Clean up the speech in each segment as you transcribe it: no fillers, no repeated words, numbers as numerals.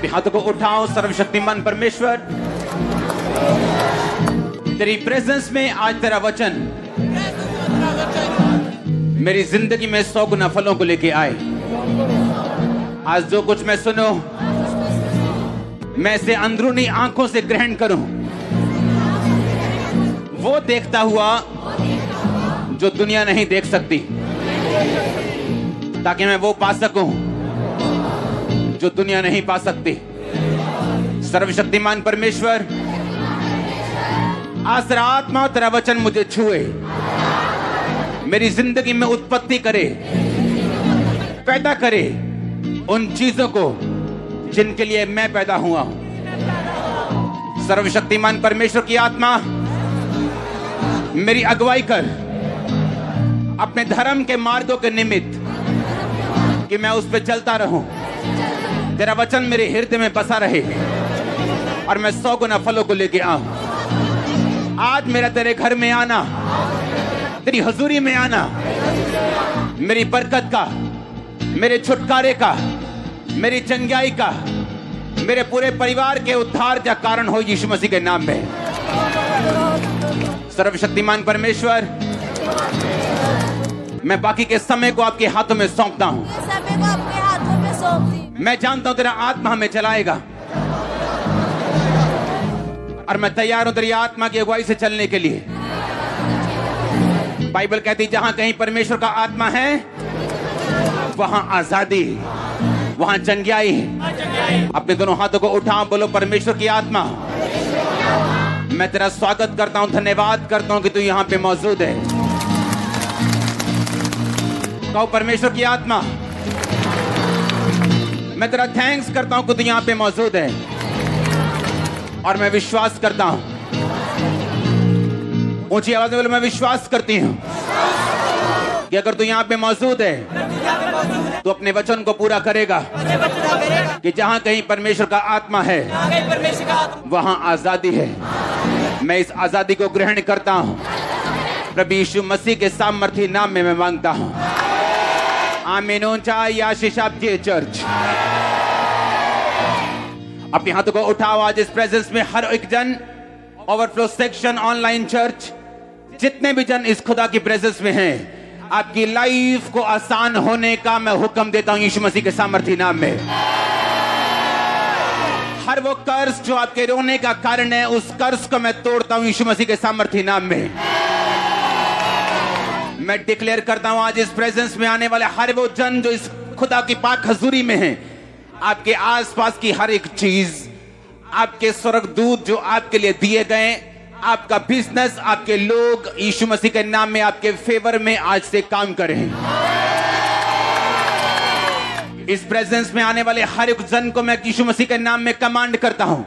अपने हाथों को उठाओ। सर्वशक्तिमान परमेश्वर, तेरी प्रेजेंस में आज तेरा वचन मेरी जिंदगी में 100 गुना फलों को लेके आए। आज जो कुछ मैं सुनो, मैं इसे अंदरूनी आंखों से ग्रहण करूं, वो देखता हुआ जो दुनिया नहीं देख सकती, ताकि मैं वो पा सकूं जो दुनिया नहीं पा सकती। सर्वशक्तिमान परमेश्वर, आज तेरा आत्मा, तेरा वचन मुझे छुए, मेरी जिंदगी में उत्पत्ति करे, पैदा करे उन चीजों को जिनके लिए मैं पैदा हुआ हूं। सर्वशक्तिमान परमेश्वर की आत्मा मेरी अगुवाई कर अपने धर्म के मार्गों के निमित्त, कि मैं उस पर चलता रहूं। तेरा वचन मेरे हृदय में बसा रहे और मैं 100 गुना फलों को लेके आऊं। आज मेरा तेरे घर में आना, तेरी हजूरी में आना, मेरी बरकत का, मेरे छुटकारे का, मेरी चंगाई का, मेरे पूरे परिवार के उद्धार का कारण हो, यीशु मसीह के नाम में। सर्वशक्तिमान परमेश्वर, मैं बाकी के समय को आपके हाथों में सौंपता हूं। मैं जानता हूं तेरा आत्मा हमें चलाएगा और मैं तैयार हूं तेरी आत्मा की अगुवाई से चलने के लिए। बाइबल कहती जहां कहीं परमेश्वर का आत्मा है वहां आजादी, वहां चंगाई। अपने दोनों हाथों को उठाओ, बोलो परमेश्वर की आत्मा, मैं तेरा स्वागत करता हूं, धन्यवाद करता हूं कि तू यहां पे मौजूद है। कहो परमेश्वर की आत्मा, मैं तेरा थैंक्स करता हूं कि तू यहां पे मौजूद है और मैं विश्वास करता हूं। ऊंची आवाज में बोलो, मैं विश्वास करती हूं कि अगर तू यहां पे मौजूद है तो अपने वचन को पूरा करेगा, कि जहां कहीं परमेश्वर का आत्मा है वहां आजादी है। मैं इस आजादी को ग्रहण करता हूं, प्रभु यीशु मसीह के सामर्थी नाम में मैं मांगता हूं। आमीन। ऊंचा आशीष आपकी चर्च। अपने हाथों को उठाओ। आज इस प्रेजेंस में हर एक जन, ओवरफ्लो सेक्शन, ऑनलाइन चर्च, जितने भी जन इस खुदा की प्रेजेंस में हैं, आपकी लाइफ को आसान होने का मैं हुक्म देता हूं यीशु मसीह के सामर्थी नाम में। हर वो कर्ज जो आपके रोने का कारण है, उस कर्ज को मैं तोड़ता हूं यीशु मसीह के सामर्थी नाम में। मैं डिक्लेयर करता हूं आज इस प्रेजेंस में आने वाले हर वो जन जो इस खुदा की पाक हजूरी में हैं, आपके आसपास की हर एक चीज, आपके स्वर्गदूत जो आपके लिए दिए गए, आपका बिजनेस, आपके लोग, यीशु मसीह के नाम में आपके फेवर में आज से काम करें। इस प्रेजेंस में आने वाले हर एक जन को मैं यीशु मसीह के नाम में कमांड करता हूं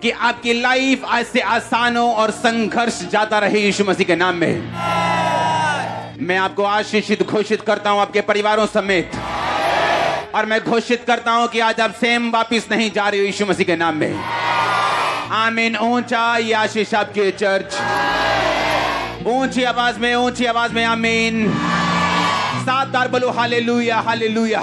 कि आपकी लाइफ आज से आसान हो और संघर्ष जाता रहे यीशु मसीह के नाम में। मैं आपको आशीषित घोषित करता हूं आपके परिवारों समेत, और मैं घोषित करता हूं कि आज आप सेम वापिस नहीं जा रहे हो यीशु मसीह के नाम में। आमीन। ऊंचा ये आशीष आपकी चर्च, ऊंची आवाज में आमीन। 7 बार बोलो हालेलुया, हालेलुया।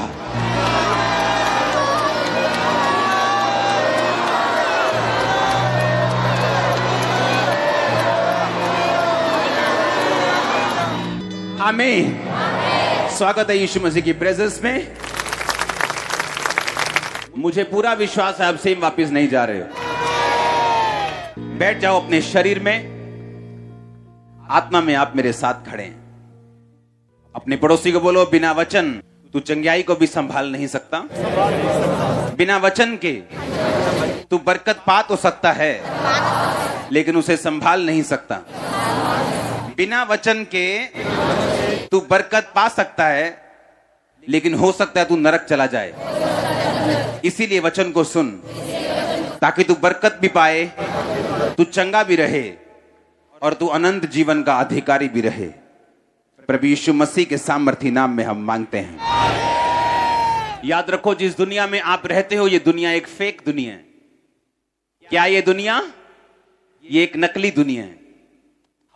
आमीन। स्वागत है यीशु मसीह की प्रेजेंस में। मुझे पूरा विश्वास है आप सेम वापस नहीं जा रहे हो। बैठ जाओ अपने शरीर में, आत्मा में आप मेरे साथ खड़े हैं। अपने पड़ोसी को बोलो, बिना वचन तू चंगाई को भी संभाल नहीं सकता। बिना वचन के तू बरकत पा तो सकता है, लेकिन उसे संभाल नहीं सकता। बिना वचन के तू बरकत पा सकता है, लेकिन हो सकता है तू नरक चला जाए। इसीलिए वचन को सुन, ताकि तू बरकत भी पाए, तू चंगा भी रहे और तू अनंत जीवन का अधिकारी भी रहे। प्रभु यीशु मसीह के सामर्थी नाम में हम मांगते हैं। याद रखो, जिस दुनिया में आप रहते हो, ये दुनिया एक फेक दुनिया है। क्या ये दुनिया? ये एक नकली दुनिया है।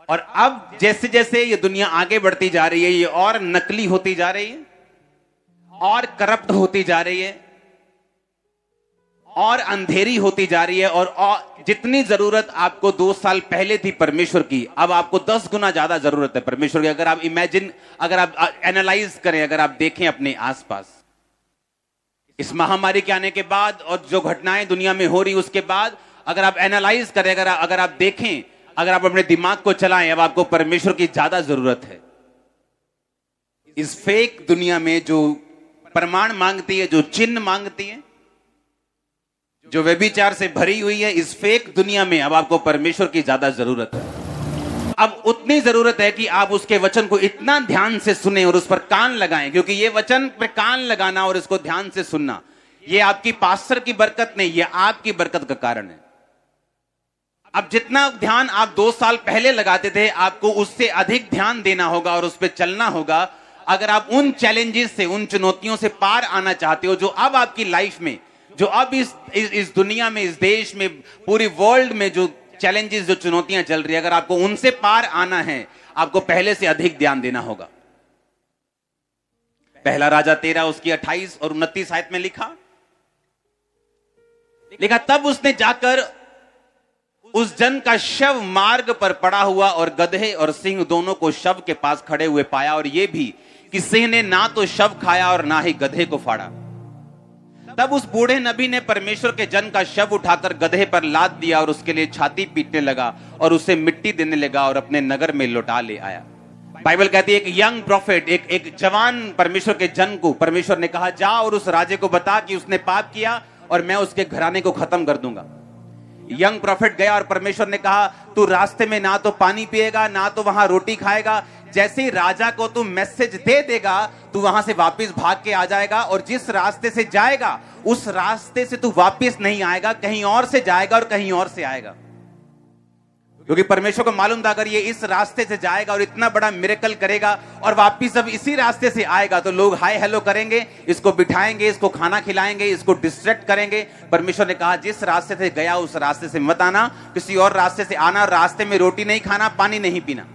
और अब जैसे जैसे ये दुनिया आगे बढ़ती जा रही है, ये और नकली होती जा रही है और करप्ट होती जा रही है। और अंधेरी होती जा रही है, और जितनी जरूरत आपको 2 साल पहले थी परमेश्वर की, अब आपको 10 गुना ज्यादा जरूरत है परमेश्वर की। अगर आप अगर आप एनालाइज करें, अगर आप देखें अपने आसपास, इस महामारी के आने के बाद और जो घटनाएं दुनिया में हो रही उसके बाद, अगर आप एनालाइज करें, अगर आप देखें, अगर आप अपने दिमाग को चलाएं, अब आपको परमेश्वर की ज्यादा जरूरत है। इस फेक दुनिया में जो प्रमाण मांगती है, जो चिन्ह मांगती है, जो व्यभिचार से भरी हुई है, इस फेक दुनिया में अब आपको परमेश्वर की ज्यादा जरूरत है। अब उतनी जरूरत है कि आप उसके वचन को इतना ध्यान से सुने और उस पर कान लगाएं, क्योंकि ये वचन पे कान लगाना और इसको ध्यान से सुनना, ये आपकी पास्टर की बरकत नहीं, ये आपकी बरकत का कारण है। अब जितना ध्यान आप 2 साल पहले लगाते थे, आपको उससे अधिक ध्यान देना होगा और उस पर चलना होगा। अगर आप उन चैलेंजेस से, उन चुनौतियों से पार आना चाहते हो, जो अब आपकी लाइफ में, जो अब इस दुनिया में, इस देश में, पूरी वर्ल्ड में जो चैलेंजेस, जो चुनौतियां चल रही है, अगर आपको उनसे पार आना है, आपको पहले से अधिक ध्यान देना होगा। पहला राजा 13 उसकी 28 और 29 आयत में लिखा, तब उसने जाकर उस जन का शव मार्ग पर पड़ा हुआ और गधे और सिंह दोनों को शव के पास खड़े हुए पाया, और यह भी कि सिंह ने ना तो शव खाया और ना ही गधे को फाड़ा। तब उस बूढ़े नबी ने परमेश्वर के जन का शव उठाकर गधे पर लाद दिया और उसके लिए छाती पीटने लगा और उसे मिट्टी देने लगा और अपने नगर में लौटा ले आया। बाइबल कहती है, एक यंग प्रॉफिट, एक जवान परमेश्वर के जन को परमेश्वर ने कहा, जा और उस राजे को बता कि उसने पाप किया और मैं उसके घराने को खत्म कर दूंगा। यंग प्रॉफिट गया और परमेश्वर ने कहा, तू रास्ते में ना तो पानी पिएगा, ना तो वहां रोटी खाएगा। जैसे ही राजा को तू मैसेज दे देगा, तू वहां से वापस भाग के आ जाएगा, और जिस रास्ते से जाएगा उस रास्ते से तू वापस नहीं आएगा, कहीं और से जाएगा और कहीं और से आएगा। क्योंकि परमेश्वर को मालूम था, अगर ये इस रास्ते से जाएगा और इतना बड़ा मिरेकल करेगा और वापिस जब इसी रास्ते से आएगा, तो लोग हाय हेलो करेंगे, इसको बिठाएंगे, इसको खाना खिलाएंगे, इसको डिस्ट्रैक्ट करेंगे। परमेश्वर ने कहा, जिस रास्ते से गया उस रास्ते से मत आना, किसी और रास्ते से आना, रास्ते में रोटी नहीं खाना, पानी नहीं पीना।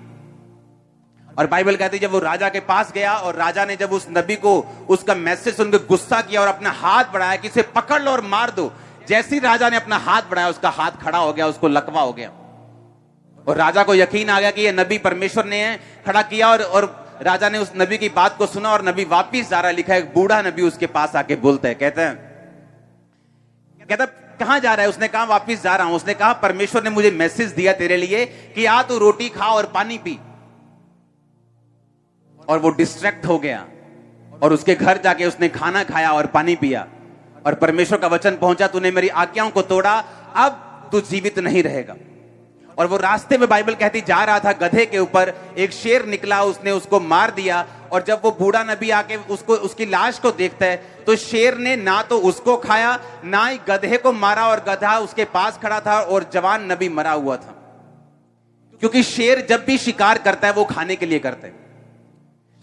और बाइबल कहती है, जब वो राजा के पास गया और राजा ने जब उस नबी को उसका मैसेज सुनकर गुस्सा किया और अपना हाथ बढ़ाया कि इसे पकड़ लो और मार दो, जैसे ही राजा ने अपना हाथ बढ़ाया, उसका हाथ खड़ा हो गया, उसको लकवा हो गया। और राजा को यकीन आ गया कि ये नबी परमेश्वर ने खड़ा किया, और राजा ने उस नबी की बात को सुना और नबी वापिस जा रहा है। लिखा है, एक बूढ़ा नबी उसके पास आके बोलता है, कहता कहां जा रहा है? उसने कहा, वापिस जा रहा हूं। उसने कहा, परमेश्वर ने मुझे मैसेज दिया तेरे लिए कि आ तू रोटी खा और पानी पी। और वो डिस्ट्रैक्ट हो गया और उसके घर जाके उसने खाना खाया और पानी पिया, और परमेश्वर का वचन पहुंचा, तूने मेरी आज्ञाओं को तोड़ा, अब तू जीवित नहीं रहेगा। और वो रास्ते में बाइबल कहती जा रहा था, गधे के ऊपर एक शेर निकला, उसने उसको मार दिया। और जब वो बूढ़ा नबी आके उसकी लाश को देखता है, तो शेर ने ना तो उसको खाया, ना ही गधे को मारा, और गधा उसके पास खड़ा था और जवान नबी मरा हुआ था। क्योंकि शेर जब भी शिकार करता है वो खाने के लिए करता है।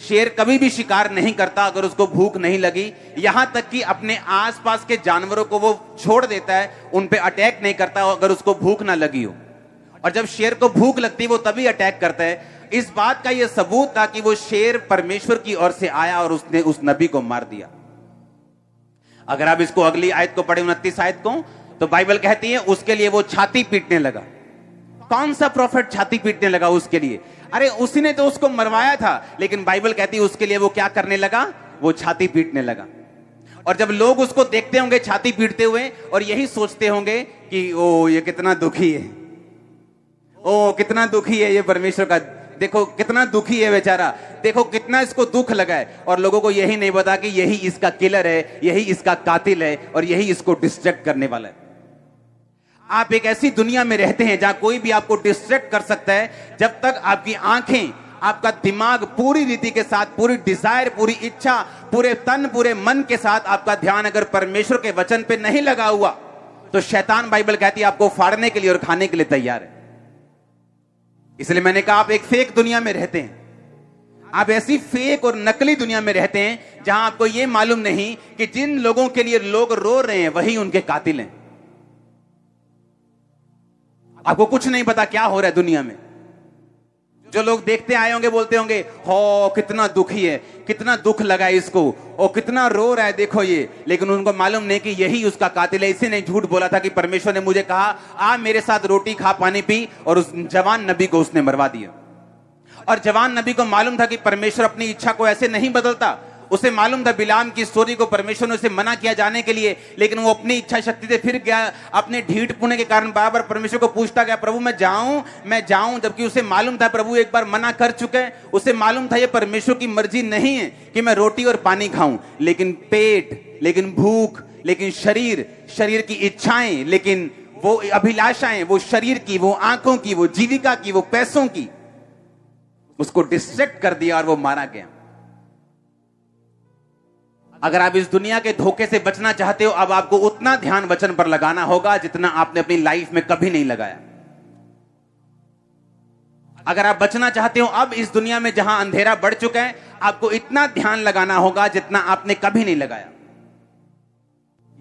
शेर कभी भी शिकार नहीं करता अगर उसको भूख नहीं लगी, यहां तक कि अपने आसपास के जानवरों को वो छोड़ देता है, उन पे अटैक नहीं करता अगर उसको भूख ना लगी हो। और जब शेर को भूख लगती है वो तभी अटैक करता है। इस बात का यह सबूत था कि वो शेर परमेश्वर की ओर से आया और उसने उस नबी को मार दिया। अगर आप इसको अगली आयत को पढ़े, 29 आयत को, तो बाइबल कहती है उसके लिए वो छाती पीटने लगा। कौन सा प्रॉफिट छाती पीटने लगा उसके लिए? अरे उसी ने तो उसको मरवाया था, लेकिन बाइबल कहती है उसके लिए वो क्या करने लगा? वो छाती पीटने लगा। और जब लोग उसको देखते होंगे छाती पीटते हुए, और यही सोचते होंगे कि ओ ये कितना दुखी है, ओ कितना दुखी है ये परमेश्वर का, देखो कितना दुखी है बेचारा, देखो कितना इसको दुख लगा है। और लोगों को यही नहीं पता कि यही इसका किलर है, यही इसका कातिल है, और यही इसको डिस्ट्रैक्ट करने वाला है। आप एक ऐसी दुनिया में रहते हैं जहां कोई भी आपको डिस्ट्रैक्ट कर सकता है। जब तक आपकी आंखें, आपका दिमाग पूरी रीति के साथ, पूरी डिजायर, पूरी इच्छा, पूरे तन, पूरे मन के साथ आपका ध्यान अगर परमेश्वर के वचन पे नहीं लगा हुआ, तो शैतान, बाइबल कहती है, आपको फाड़ने के लिए और खाने के लिए तैयार है। इसलिए मैंने कहा, आप एक फेक दुनिया में रहते हैं। आप ऐसी फेक और नकली दुनिया में रहते हैं जहां आपको यह मालूम नहीं कि जिन लोगों के लिए लोग रो रहे हैं वही उनके कातिल हैं। आपको कुछ नहीं पता क्या हो रहा है दुनिया में। जो लोग देखते आए होंगे बोलते होंगे, हो कितना दुखी है, कितना दुख लगा है इसको, और कितना रो रहा है देखो ये। लेकिन उनको मालूम नहीं कि यही उसका कातिल है। इसी ने झूठ बोला था कि परमेश्वर ने मुझे कहा आ मेरे साथ रोटी खा पानी पी, और उस जवान नबी को उसने मरवा दिया। और जवान नबी को मालूम था कि परमेश्वर अपनी इच्छा को ऐसे नहीं बदलता। उसे मालूम था बिलाम की स्टोरी को परमेश्वर ने उसे मना किया जाने के लिए, लेकिन वो अपनी इच्छा शक्ति से फिर गया। अपने ढीठ पुणे के कारण बार बार परमेश्वर को पूछता गया, प्रभु मैं जाऊं, जबकि उसे मालूम था प्रभु एक बार मना कर चुके हैं। उसे मालूम था ये परमेश्वर की मर्जी नहीं है कि मैं रोटी और पानी खाऊं, लेकिन पेट, लेकिन भूख, लेकिन शरीर की इच्छाएं, लेकिन वो अभिलाषाएं, वो शरीर की, वो आंखों की, वो जीविका की, वो पैसों की, उसको डिस्ट्रैक्ट कर दिया और वो मारा गया। अगर आप इस दुनिया के धोखे से बचना चाहते हो, अब आपको उतना ध्यान वचन पर लगाना होगा जितना आपने अपनी लाइफ में कभी नहीं लगाया। अगर आप बचना चाहते हो अब इस दुनिया में जहां अंधेरा बढ़ चुका है, आपको इतना ध्यान लगाना होगा जितना आपने कभी नहीं लगाया।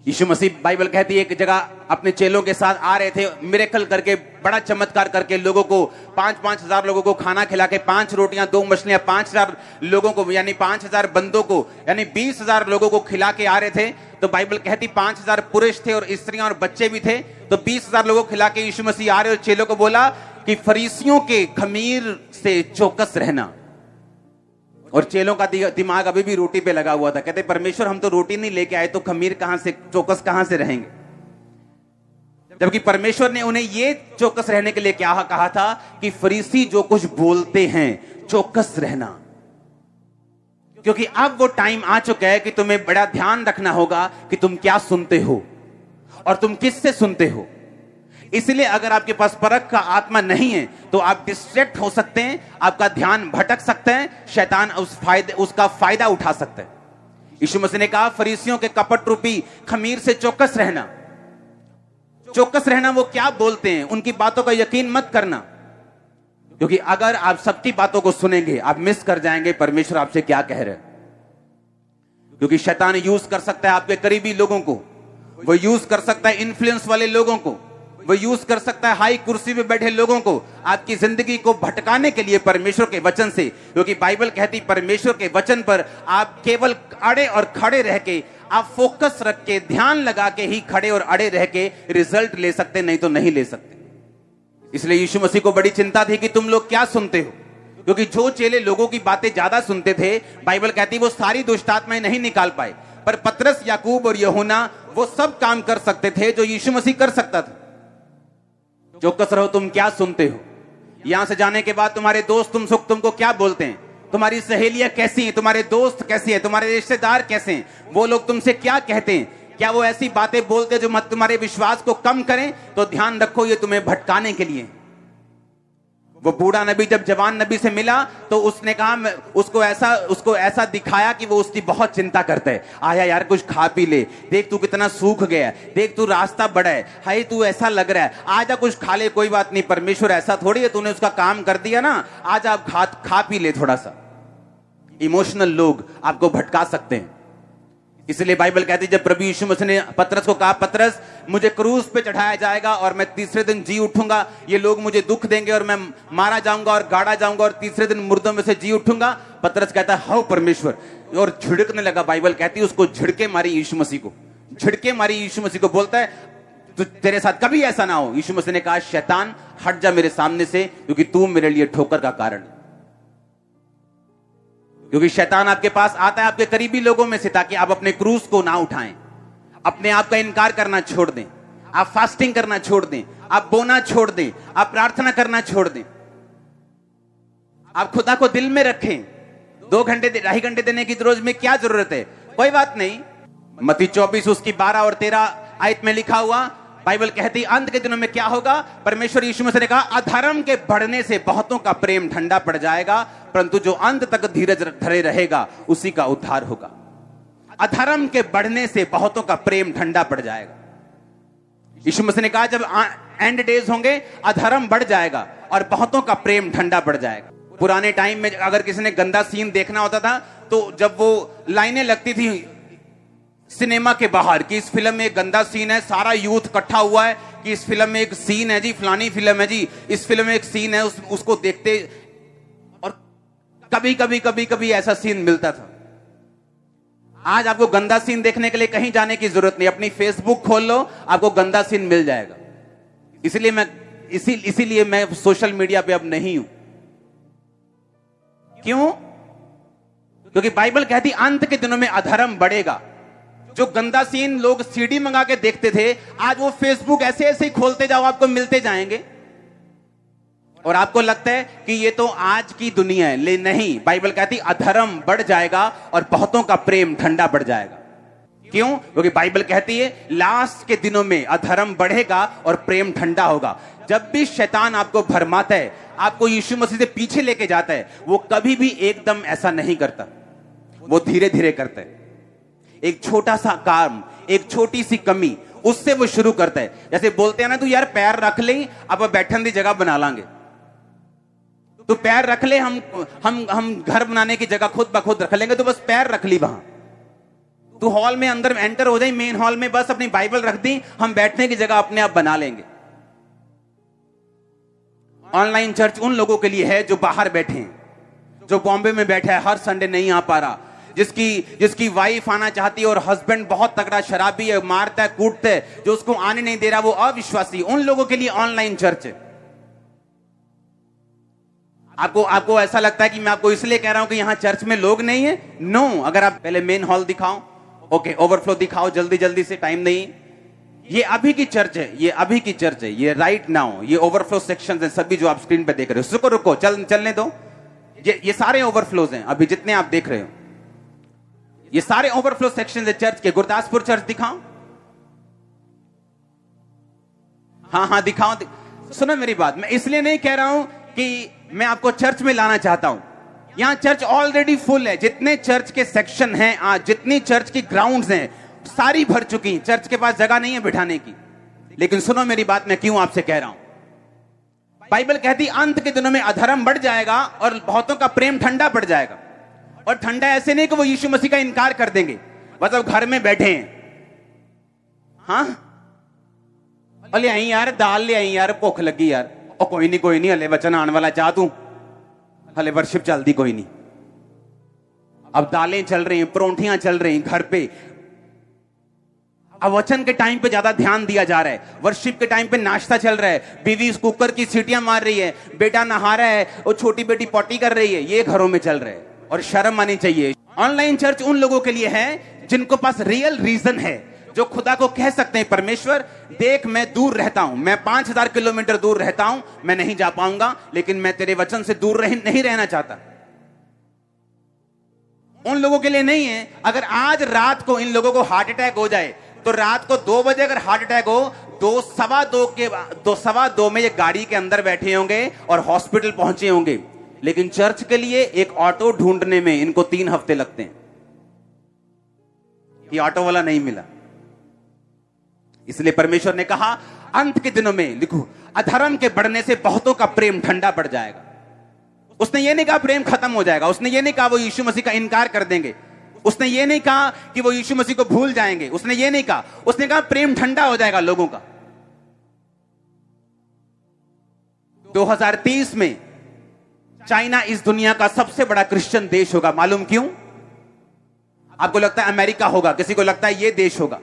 यीशु मसीह, बाइबल कहती है, एक जगह अपने चेलों के साथ आ रहे थे, मिरेकल करके, बड़ा चमत्कार करके लोगों को 5-5 हजार लोगों को खाना खिला के, 5 रोटियां 2 मछलियां 5,000 लोगों को, यानी 5,000 बंदों को, यानी 20,000 लोगों को खिला के आ रहे थे। तो बाइबल कहती 5,000 पुरुष थे और स्त्रियां और बच्चे भी थे। तो 20,000 लोगों को खिला के यीशु मसीह आ रहे और चेलों को बोला कि फरीसियों के खमीर से चौकस रहना। और चेलों का दिमाग अभी भी रोटी पे लगा हुआ था। कहते परमेश्वर हम तो रोटी नहीं लेके आए, तो खमीर कहां से, चौकस कहां से रहेंगे? जबकि परमेश्वर ने उन्हें ये चौकस रहने के लिए क्या कहा था कि फरीसी जो कुछ बोलते हैं चौकस रहना। क्योंकि अब वो टाइम आ चुका है कि तुम्हें बड़ा ध्यान रखना होगा कि तुम क्या सुनते हो और तुम किससे सुनते हो। इसलिए अगर आपके पास परख का आत्मा नहीं है तो आप डिस्ट्रैक्ट हो सकते हैं, आपका ध्यान भटक सकता है, शैतान उसका फायदा उठा सकता है। यीशु मसीह ने कहा फरीसियों के कपट रूपी खमीर से चौकस रहना। चौकस रहना, वो क्या बोलते हैं उनकी बातों का यकीन मत करना, क्योंकि अगर आप सबकी बातों को सुनेंगे आप मिस कर जाएंगे परमेश्वर आपसे क्या कह रहे हैं। क्योंकि शैतान यूज कर सकता है आपके करीबी लोगों को, वो यूज कर सकता है इन्फ्लुएंस वाले लोगों को, वो यूज कर सकता है हाई कुर्सी पे बैठे लोगों को आपकी जिंदगी को भटकाने के लिए परमेश्वर के वचन से। क्योंकि बाइबल कहती परमेश्वर के वचन पर आप केवल अड़े और खड़े रह के, आप फोकस रख के, ध्यान लगा के ही खड़े और अड़े रह के रिजल्ट ले सकते, नहीं तो नहीं ले सकते। इसलिए यीशु मसीह को बड़ी चिंता थी कि तुम लोग क्या सुनते हो। क्योंकि जो चेले लोगों की बातें ज्यादा सुनते थे, बाइबल कहती वो सारी दुष्ट आत्माएं नहीं निकाल पाए, पर पतरस, याकूब और यूहन्ना वो सब काम कर सकते थे जो यीशु मसीह कर सकता था। चौकस रहो, तुम क्या सुनते हो। यहां से जाने के बाद तुम्हारे दोस्त तुमको क्या बोलते हैं, तुम्हारी सहेलियां कैसी हैं, तुम्हारे दोस्त कैसे हैं, तुम्हारे रिश्तेदार कैसे हैं, वो लोग तुमसे क्या कहते हैं। क्या वो ऐसी बातें बोलते जो मत तुम्हारे विश्वास को कम करें? तो ध्यान रखो ये तुम्हें भटकाने के लिए। वो बूढ़ा नबी जब जवान नबी से मिला तो उसने कहा, उसको ऐसा दिखाया कि वो उसकी बहुत चिंता करता है। आया यार कुछ खा पी ले, देख तू कितना सूख गया, देख तू रास्ता बड़ा है, हाय तू ऐसा लग रहा है, आजा कुछ खा ले, कोई बात नहीं, परमेश्वर ऐसा थोड़ी है, तूने उसका काम कर दिया ना, आजा आप खा पी ले थोड़ा सा। इमोशनल लोग आपको भटका सकते हैं। इसलिए बाइबल कहती है जब प्रभु यीशु मसीह ने पतरस को कहा, पतरस मुझे क्रूस पे चढ़ाया जाएगा और मैं तीसरे दिन जी उठूंगा, ये लोग मुझे दुख देंगे और मैं मारा जाऊंगा और गाड़ा जाऊंगा और तीसरे दिन मुर्दों में से जी उठूंगा। पतरस कहता है हाउ परमेश्वर, और झिड़कने लगा। बाइबल कहती है उसको झिड़के मारी यीशु मसीह को, झिड़के मारी यीशु मसीह को, बोलता है तो तेरे साथ कभी ऐसा ना हो। यीशु मसीह ने कहा शैतान हट जा मेरे सामने से, क्योंकि तू मेरे लिए ठोकर का कारण। क्योंकि शैतान आपके पास आता है आपके करीबी लोगों में से, ताकि आप अपने क्रूस को ना उठाएं, अपने आप का इनकार करना छोड़ दें, आप फास्टिंग करना छोड़ दें, आप बोना छोड़ दें, आप प्रार्थना करना छोड़ दें, आप खुदा को दिल में रखें। 2 घंटे 2.5 घंटे देने की रोज में क्या जरूरत है, कोई बात नहीं। मत्ती 24 उसकी 12 और 13 आयत में लिखा हुआ, बाइबल कहती अंत के दिनों में क्या होगा। परमेश्वर यीशु मसीह ने कहा अधर्म के बढ़ने से बहुतों का प्रेम ठंडा पड़ जाएगा, परंतु जो अंत तक धीरज धरे रहेगा उसी का उद्धार होगा। अधर्म के बढ़ने से बहुतों का प्रेम ठंडा पड़ जाएगा। यीशु मसीह ने कहा जब एंड डेज होंगे अधर्म बढ़ जाएगा और बहुतों का प्रेम ठंडा पड़ जाएगा। पुराने टाइम में अगर किसी ने गंदा सीन देखना होता था तो जब वो लाइनें लगती थी सिनेमा के बाहर कि इस फिल्म में एक गंदा सीन है, सारा यूथ इकट्ठा हुआ है कि इस फिल्म में एक सीन है जी, फलानी फिल्म है जी, इस फिल्म में एक सीन है, उसको देखते कभी कभी ऐसा सीन मिलता था। आज आपको गंदा सीन देखने के लिए कहीं जाने की जरूरत नहीं, अपनी फेसबुक खोल लो, आपको गंदा सीन मिल जाएगा। इसीलिए मैं सोशल मीडिया पे अब नहीं हूं। क्यों? क्योंकि बाइबल कहती अंत के दिनों में अधर्म बढ़ेगा। जो गंदा सीन लोग सीडी मंगा के देखते थे, आज वो फेसबुक ऐसे ऐसे ही खोलते जाओ, आपको मिलते जाएंगे और आपको लगता है कि ये तो आज की दुनिया है। ले नहीं, बाइबल कहती अधर्म बढ़ जाएगा और बहुतों का प्रेम ठंडा पड़ जाएगा। क्यों? क्योंकि बाइबल कहती है लास्ट के दिनों में अधर्म बढ़ेगा और प्रेम ठंडा होगा। जब भी शैतान आपको भरमाता है, आपको यीशु मसीह से पीछे लेके जाता है, वो कभी भी एकदम ऐसा नहीं करता, वो धीरे धीरे करता है। एक छोटा सा काम, एक छोटी सी कमी, उससे वो शुरू करता है। जैसे बोलते हैं ना, तू यार पैर रख ले, अब बैठन की जगह बना लांगे। तू पैर रख ले, हम घर बनाने की जगह खुद ब खुद रख लेंगे, तो बस पैर रख ली वहां। तू हॉल में अंदर एंटर हो जाए, मेन हॉल में बस अपनी बाइबल रख दी, हम बैठने की जगह अपने आप बना लेंगे। ऑनलाइन चर्च उन लोगों के लिए है जो बाहर बैठे हैं, जो बॉम्बे में बैठा है, हर संडे नहीं आ पा रहा, जिसकी वाइफ आना चाहती है और हस्बैंड बहुत तगड़ा शराबी है, मारता है, कूटता है, जो उसको आने नहीं दे रहा, वो अविश्वासी। उन लोगों के लिए ऑनलाइन चर्च है। आपको ऐसा लगता है कि मैं आपको इसलिए कह रहा हूं कि यहां चर्च में लोग नहीं है? नो। अगर आप पहले मेन हॉल दिखाओ, ओके, ओवरफ्लो दिखाओ जल्दी से, टाइम नहीं। ये अभी की चर्च है, ये अभी की चर्च है, ये राइट नाउ, ये ओवरफ्लो सेक्शंस हैं सभी जो आप स्क्रीन पे देख रहे हो। रुको चलने दो। ये सारे ओवरफ्लोज हैं अभी जितने आप देख रहे हो, ये सारे ओवरफ्लो सेक्शंस है चर्च के। गुरदासपुर चर्च दिखाओ, हाँ दिखाओ। सुनो मेरी बात, मैं इसलिए नहीं कह रहा हूं कि मैं आपको चर्च में लाना चाहता हूं। यहां चर्च ऑलरेडी फुल है। जितने चर्च के सेक्शन हैं आज, जितनी चर्च की ग्राउंड्स हैं, सारी भर चुकी हैं। चर्च के पास जगह नहीं है बिठाने की। लेकिन सुनो मेरी बात, मैं क्यों आपसे कह रहा हूं। बाइबल कहती अंत के दिनों में अधर्म बढ़ जाएगा और बहुतों का प्रेम ठंडा पड़ जाएगा। और ठंडा ऐसे नहीं कि वो यीशु मसीह का इनकार कर देंगे, मतलब घर में बैठे हैं, हाँ ले आई यार दाल, ले आई यार, भुख लगी यार, और कोई नहीं हले वचन आने वाला, चाह तू हले वर्शिप चलती कोई नहीं। अब दालें चल रही हैं, परोंठियां चल रही हैं घर पे। अब वचन के टाइम पे ज्यादा ध्यान दिया जा रहा है, वर्शिप के टाइम पे नाश्ता चल रहा है, बीवी कुकर की सीटियां मार रही है, बेटा नहा रहा है और छोटी बेटी पॉटी कर रही है। ये घरों में चल रहा है और शर्म आनी चाहिए। ऑनलाइन चर्च उन लोगों के लिए है जिनको पास रियल रीजन है, जो खुदा को कह सकते हैं परमेश्वर देख मैं दूर रहता हूं, मैं 5000 किलोमीटर दूर रहता हूं, मैं नहीं जा पाऊंगा, लेकिन मैं तेरे वचन से दूर नहीं रहना चाहता। उन लोगों के लिए नहीं है। अगर आज रात को इन लोगों को हार्ट अटैक हो जाए, तो रात को 2 बजे अगर हार्ट अटैक हो, 2:15 में ये गाड़ी के अंदर बैठे होंगे और हॉस्पिटल पहुंचे होंगे। लेकिन चर्च के लिए एक ऑटो ढूंढने में इनको 3 हफ्ते लगते हैं कि ऑटो वाला नहीं मिला। इसलिए परमेश्वर ने कहा अंत के दिनों में, लिखो, अधर्म के बढ़ने से बहुतों का प्रेम ठंडा पड़ जाएगा। उसने ये नहीं कहा प्रेम खत्म हो जाएगा, उसने ये नहीं कहा वो यीशु मसीह का इनकार कर देंगे, उसने ये नहीं कहा कि वो यीशु मसीह को भूल जाएंगे, उसने ये नहीं कहा, उसने कहा प्रेम ठंडा हो जाएगा लोगों का। 2030 में चाइना इस दुनिया का सबसे बड़ा क्रिश्चियन देश होगा। मालूम क्यों? आपको लगता है अमेरिका होगा, किसी को लगता है ये देश होगा।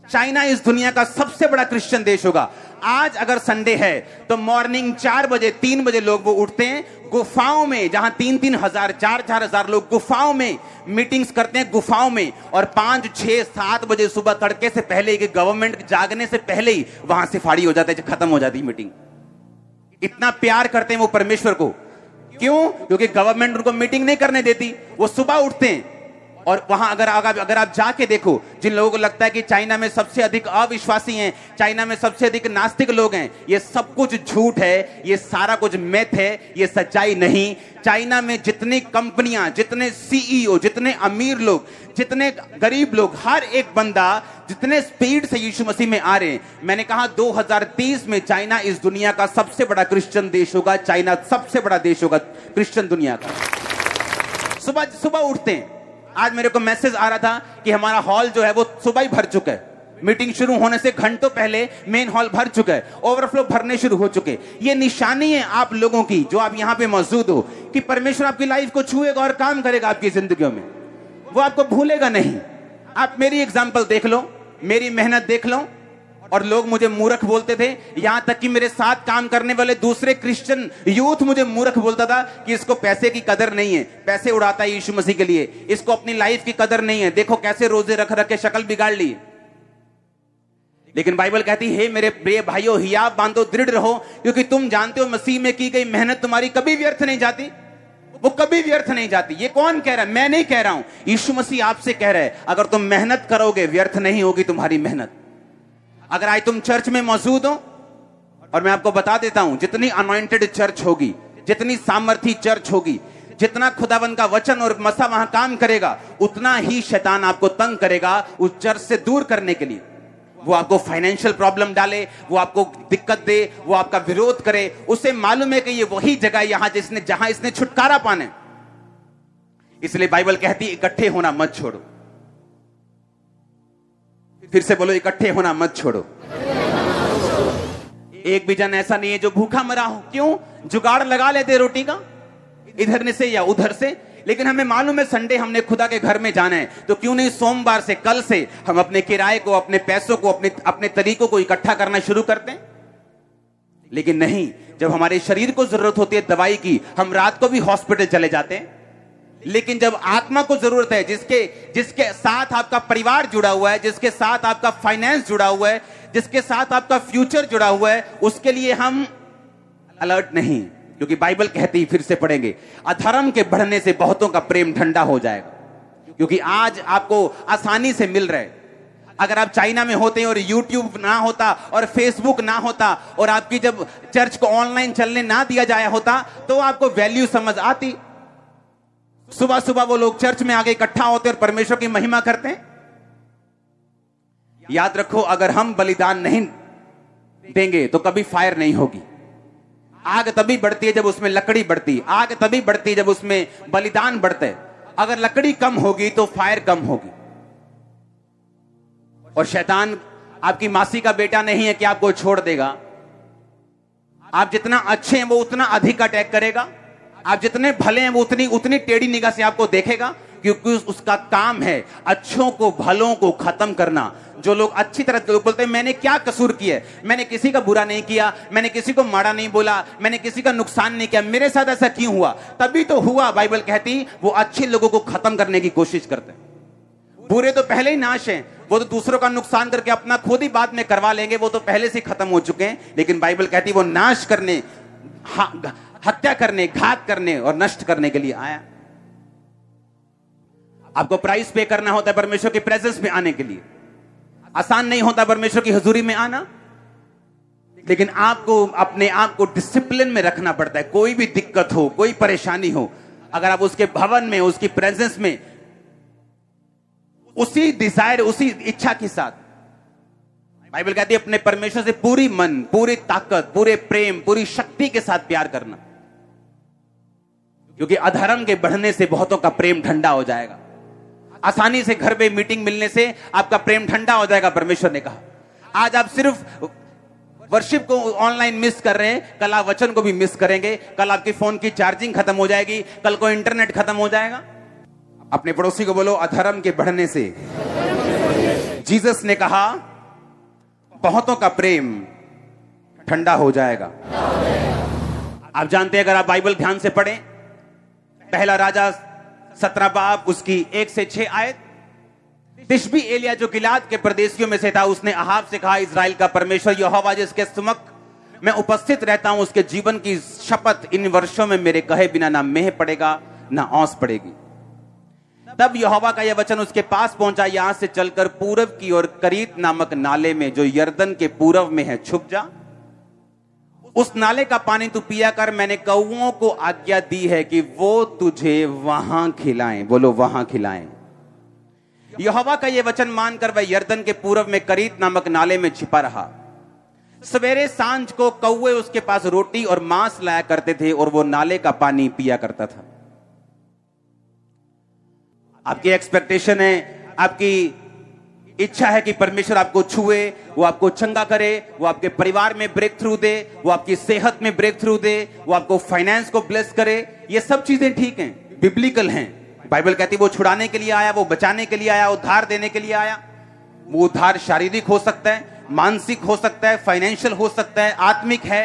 चाइना इस दुनिया का सबसे बड़ा क्रिश्चियन देश होगा। आज अगर संडे है तो मॉर्निंग 4 बजे 3 बजे लोग वो उठते हैं गुफाओं में, जहां 3-3 हजार 4-4 हजार लोग गुफाओं में मीटिंग्स करते हैं, गुफाओं में। और 5, 6, 7 बजे सुबह तड़के से पहले कि गवर्नमेंट जागने से पहले ही वहां से फाड़ी हो जाता है, खत्म हो जाती मीटिंग। इतना प्यार करते हैं वो परमेश्वर को। क्यों? क्योंकि गवर्नमेंट उनको मीटिंग नहीं करने देती। वो सुबह उठते हैं और वहां अगर आप जाके देखो, जिन लोगों को लगता है कि चाइना में सबसे अधिक अविश्वासी हैं, चाइना में सबसे अधिक नास्तिक लोग हैं, ये सब कुछ झूठ है, ये सारा कुछ मिथ है, ये सच्चाई नहीं। चाइना में जितनी कंपनियां, जितने सीईओ, जितने अमीर लोग, जितने गरीब लोग, हर एक बंदा जितने स्पीड से यीशु मसीह में आ रहे हैं, मैंने कहा 2030 में चाइना इस दुनिया का सबसे बड़ा क्रिश्चियन देश होगा। चाइना सबसे बड़ा देश होगा क्रिश्चियन दुनिया का। सुबह उठते हैं। आज मेरे को मैसेज आ रहा था कि हमारा हॉल जो है वो सुबह ही भर चुका है। मीटिंग शुरू होने से घंटों पहले मेन हॉल भर चुका है, ओवरफ्लो भरने शुरू हो चुके। ये निशानी है आप लोगों की जो आप यहां पे मौजूद हो कि परमेश्वर आपकी लाइफ को छुएगा और काम करेगा आपकी जिंदगियों में। वो आपको भूलेगा नहीं। आप मेरी एग्जाम्पल देख लो, मेरी मेहनत देख लो। और लोग मुझे मूर्ख बोलते थे, यहां तक कि मेरे साथ काम करने वाले दूसरे क्रिश्चियन यूथ मुझे मूर्ख बोलता था कि इसको पैसे की कदर नहीं है, पैसे उड़ाता है यीशु मसीह के लिए, इसको अपनी लाइफ की कदर नहीं है, देखो कैसे रोजे रख रख के शक्ल बिगाड़ ली। लेकिन बाइबल कहती है, मेरे प्रिय भाइयों, हियाव बांधो, दृढ़ रहो, क्योंकि तुम जानते हो मसीह में की गई मेहनत तुम्हारी कभी व्यर्थ नहीं जाती। वो कभी व्यर्थ नहीं जाती। ये कौन कह रहा है? मैं नहीं कह रहा हूं, यीशु मसीह आपसे कह रहा है, अगर तुम मेहनत करोगे व्यर्थ नहीं होगी तुम्हारी मेहनत। अगर आज तुम चर्च में मौजूद हो, और मैं आपको बता देता हूं, जितनी अनॉइंटेड चर्च होगी, जितनी सामर्थी चर्च होगी, जितना खुदावन का वचन और मसा वहां काम करेगा, उतना ही शैतान आपको तंग करेगा उस चर्च से दूर करने के लिए। वो आपको फाइनेंशियल प्रॉब्लम डाले, वो आपको दिक्कत दे, वो आपका विरोध करे। उसे मालूम है कि ये वही जगह यहां जहां इसने छुटकारा पाना। इसलिए बाइबल कहती है, इकट्ठे होना मत छोड़ो। फिर से बोलो, इकट्ठे होना मत छोड़ो। एक भी जन ऐसा नहीं है जो भूखा मरा हो। क्यों? जुगाड़ लगा लेते रोटी का, इधर से या उधर से। लेकिन हमें मालूम है संडे हमने खुदा के घर में जाना है, तो क्यों नहीं सोमवार से, कल से हम अपने किराए को, अपने पैसों को, अपने तरीकों को इकट्ठा करना शुरू करते हैं। लेकिन नहीं, जब हमारे शरीर को जरूरत होती है दवाई की, हम रात को भी हॉस्पिटल चले जाते हैं। लेकिन जब आत्मा को जरूरत है, जिसके साथ आपका परिवार जुड़ा हुआ है, जिसके साथ आपका फाइनेंस जुड़ा हुआ है, जिसके साथ आपका फ्यूचर जुड़ा हुआ है, उसके लिए हम अलर्ट नहीं। क्योंकि बाइबल कहती है, फिर से पढ़ेंगे, अधर्म के बढ़ने से बहुतों का प्रेम ठंडा हो जाएगा। क्योंकि आज आपको आसानी से मिल रहा है। अगर आप चाइना में होते और यूट्यूब ना होता और फेसबुक ना होता और आपकी जब चर्च को ऑनलाइन चलने ना दिया जाया होता, तो आपको वैल्यू समझ आती। सुबह सुबह वो लोग चर्च में आगे इकट्ठा होते और परमेश्वर की महिमा करते हैं। याद रखो, अगर हम बलिदान नहीं देंगे तो कभी फायर नहीं होगी। आग तभी बढ़ती है जब उसमें लकड़ी बढ़ती, आग तभी बढ़ती है जब उसमें बलिदान बढ़ते। अगर लकड़ी कम होगी तो फायर कम होगी। और शैतान आपकी मासी का बेटा नहीं है कि आपको छोड़ देगा। आप जितना अच्छे हैं वो उतना अधिक अटैक करेगा, आप जितने भले हैं वो उतनी टेढ़ी निगाह से आपको देखेगा, क्योंकि उसका काम है अच्छों को, भलों को खत्म करना। जो लोग अच्छी तरह लोग बोलते हैं, मैंने क्या कसूर किया, मैंने किसी का बुरा नहीं किया, मैंने किसी को माड़ा नहीं बोला, मैंने किसी का नुकसान नहीं किया, मेरे साथ ऐसा क्यों हुआ? तभी तो हुआ। बाइबल कहती वो अच्छे लोगों को खत्म करने की कोशिश करते हैं। बुरे तो पहले ही नाश हैं, वो तो दूसरों का नुकसान करके अपना खुद ही बाद में करवा लेंगे, वो तो पहले से खत्म हो चुके हैं। लेकिन बाइबल कहती वो नाश करने, हत्या करने, घात करने और नष्ट करने के लिए आया। आपको प्राइस पे करना होता है परमेश्वर की प्रेजेंस में आने के लिए। आसान नहीं होता परमेश्वर की हुजूरी में आना, लेकिन आपको अपने आप को डिसिप्लिन में रखना पड़ता है। कोई भी दिक्कत हो, कोई परेशानी हो, अगर आप उसके भवन में, उसकी प्रेजेंस में उसी डिजायर, उसी इच्छा के साथ, बाइबल कहती है अपने परमेश्वर से पूरी मन, पूरी ताकत, पूरे प्रेम, पूरी शक्ति के साथ प्यार करना। क्योंकि अधर्म के बढ़ने से बहुतों का प्रेम ठंडा हो जाएगा। आसानी से घर पे मीटिंग मिलने से आपका प्रेम ठंडा हो जाएगा, परमेश्वर ने कहा। आज आप सिर्फ वर्शिप को ऑनलाइन मिस कर रहे हैं, कल आप वचन को भी मिस करेंगे। कल आपके फोन की चार्जिंग खत्म हो जाएगी, कल को इंटरनेट खत्म हो जाएगा। अपने पड़ोसी को बोलो, अधर्म के बढ़ने से जीसस ने कहा बहुतों का प्रेम ठंडा हो जाएगा। आप जानते हैं, अगर आप बाइबल ध्यान से पढ़ें, पहला राजा 17 बाब उसकी 1 से 6 आयत, तिशबी एलिया जो गिलाद के प्रदेशियों में से था, उसने अहाब से कहा, इजराइल का परमेश्वर यहोवा जिसके सम्मुख मैं उपस्थित रहता हूं, उसके जीवन की शपथ, इन वर्षों में मेरे कहे बिना ना मेह पड़ेगा ना औंस पड़ेगी। तब यहोवा का यह वचन उसके पास पहुंचा, यहां से चलकर पूरब की ओर करीत नामक नाले में जो यर्दन के पूरब में है छुप जा। उस नाले का पानी तू पिया कर, मैंने कौओं को आज्ञा दी है कि वो तुझे वहां खिलाएं। बोलो, वहां खिलाएं। यहोवा का यह वचन मानकर वह यर्दन के पूरब में करीत नामक नाले में छिपा रहा। सवेरे सांझ को कौवे उसके पास रोटी और मांस लाया करते थे और वो नाले का पानी पिया करता था। आपकी एक्सपेक्टेशन है, आपकी इच्छा है कि परमेश्वर आपको छुए, वो आपको चंगा करे, वो आपके परिवार में ब्रेक थ्रू दे, वो आपकी सेहत में ब्रेक थ्रू दे, वो आपको फाइनेंस को ब्लेस करे। ये सब चीजें ठीक हैं, बिब्लिकल हैं। बाइबल कहती है वो छुड़ाने के लिए आया, वो बचाने के लिए आया, उद्धार देने के लिए आया। वो उद्धार शारीरिक हो सकता है, मानसिक हो सकता है, फाइनेंशियल हो सकता है, आत्मिक है।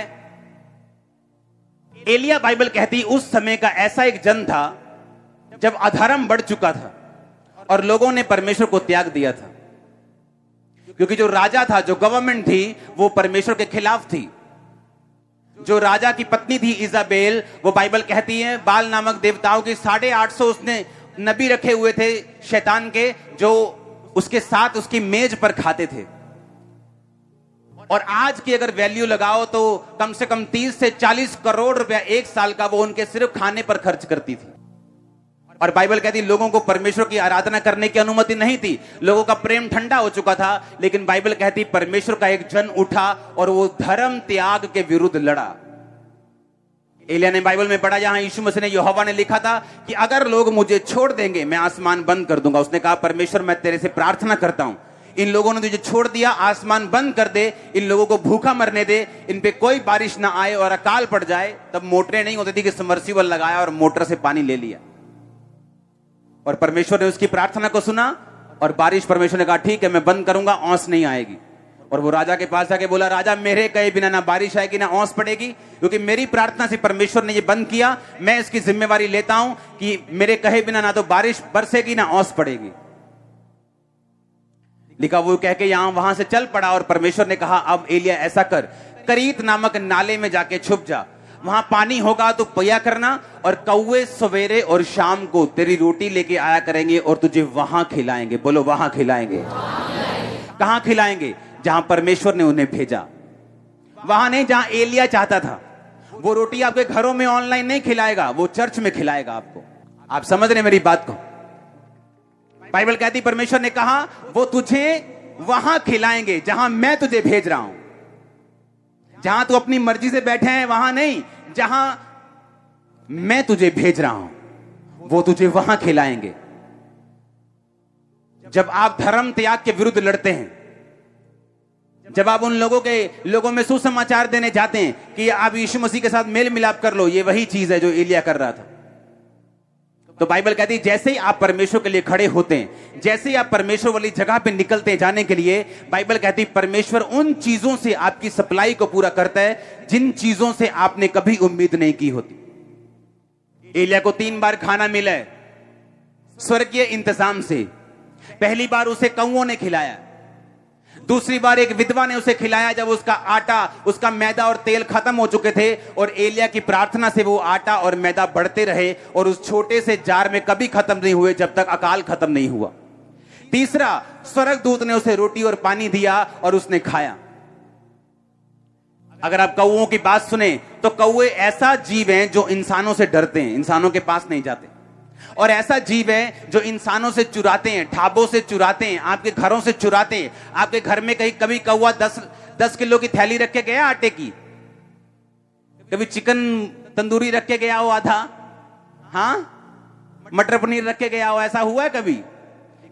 एलिया, बाइबल कहती उस समय का ऐसा एक जन था जब अधर्म बढ़ चुका था और लोगों ने परमेश्वर को त्याग दिया था, क्योंकि जो राजा था, जो गवर्नमेंट थी, वो परमेश्वर के खिलाफ थी। जो राजा की पत्नी थी इजाबेल, वो बाइबल कहती है बाल नामक देवताओं की 850 उसने नबी रखे हुए थे शैतान के, जो उसके साथ उसकी मेज पर खाते थे। और आज की अगर वैल्यू लगाओ तो कम से कम 30 से 40 करोड़ रुपया एक साल का वो उनके सिर्फ खाने पर खर्च करती थी। और बाइबल कहती लोगों को परमेश्वर की आराधना करने की अनुमति नहीं थी, लोगों का प्रेम ठंडा हो चुका था। लेकिन बाइबल कहती परमेश्वर का एक जन उठा और वो धर्म त्याग के विरुद्ध लड़ा। एलिया ने बाइबल में पढ़ा, जहां यीशु मसीह ने, यहोवा ने लिखा था कि अगर लोग मुझे छोड़ देंगे मैं आसमान बंद कर दूंगा। उसने कहा परमेश्वर मैं तेरे से प्रार्थना करता हूं, इन लोगों ने तुझे छोड़ दिया, आसमान बंद कर दे, इन लोगों को भूखा मरने दे, इन पे कोई बारिश ना आए और अकाल पड़ जाए। तब मोटरें नहीं होती थी कि सबमर्सिबल लगाया और मोटर से पानी ले लिया। और परमेश्वर ने उसकी प्रार्थना को सुना और बारिश, परमेश्वर ने कहा ठीक है मैं बंद करूंगा, औंस नहीं आएगी। और वो राजा के पास जाके बोला, राजा मेरे कहे बिना ना बारिश आएगी ना औंस पड़ेगी, क्योंकि मेरी प्रार्थना से परमेश्वर ने ये बंद किया। मैं इसकी जिम्मेवारी लेता हूं कि मेरे कहे बिना ना तो बारिश बरसेगी ना औंस पड़ेगी। लिखा, वो कह के यहां वहां से चल पड़ा। और परमेश्वर ने कहा अब एलिया ऐसा कर, करीत नामक नाले में जाके छुप जा, वहां पानी होगा तो पिया करना, और कौवे सवेरे और शाम को तेरी रोटी लेके आया करेंगे और तुझे वहां खिलाएंगे। बोलो वहां खिलाएंगे। कहां खिलाएंगे? जहां परमेश्वर ने उन्हें भेजा, वहां नहीं जहां एलिया चाहता था। वो रोटी आपके घरों में ऑनलाइन नहीं खिलाएगा, वो चर्च में खिलाएगा आपको। आप समझ रहे मेरी बात को? बाइबल कहती परमेश्वर ने कहा वो तुझे वहां खिलाएंगे जहां मैं तुझे भेज रहा हूं। जहां तू अपनी मर्जी से बैठे हैं वहां नहीं, जहां मैं तुझे भेज रहा हूं वो तुझे वहां खिलाएंगे। जब आप धर्म त्याग के विरुद्ध लड़ते हैं, जब आप उन लोगों में सुसमाचार देने जाते हैं कि आप यीशु मसीह के साथ मेल मिलाप कर लो, ये वही चीज है जो एलिया कर रहा था। तो बाइबल कहती है जैसे ही आप परमेश्वर के लिए खड़े होते हैं, जैसे ही आप परमेश्वर वाली जगह पे निकलते हैं जाने के लिए, बाइबल कहती है परमेश्वर उन चीजों से आपकी सप्लाई को पूरा करता है जिन चीजों से आपने कभी उम्मीद नहीं की होती। एलिया को 3 बार खाना मिला है स्वर्गीय इंतजाम से। पहली बार उसे कौओं ने खिलाया, दूसरी बार एक विधवा ने उसे खिलाया जब उसका आटा, उसका मैदा और तेल खत्म हो चुके थे, और एलिया की प्रार्थना से वो आटा और मैदा बढ़ते रहे और उस छोटे से जार में कभी खत्म नहीं हुए जब तक अकाल खत्म नहीं हुआ। तीसरा, स्वर्गदूत ने उसे रोटी और पानी दिया और उसने खाया। अगर आप कौओं की बात सुने तो कौए ऐसा जीव हैं जो इंसानों से डरते हैं, इंसानों के पास नहीं जाते, और ऐसा जीव है जो इंसानों से चुराते हैं, ढाबों से चुराते हैं, आपके घरों से चुराते हैं। आपके घर में कहीं कभी कौवा 10 किलो की थैली रख के गया आटे की? कभी चिकन तंदूरी रख के गया हो आधा? हाँ, मटर पनीर रख के गया हो? ऐसा हुआ है कभी?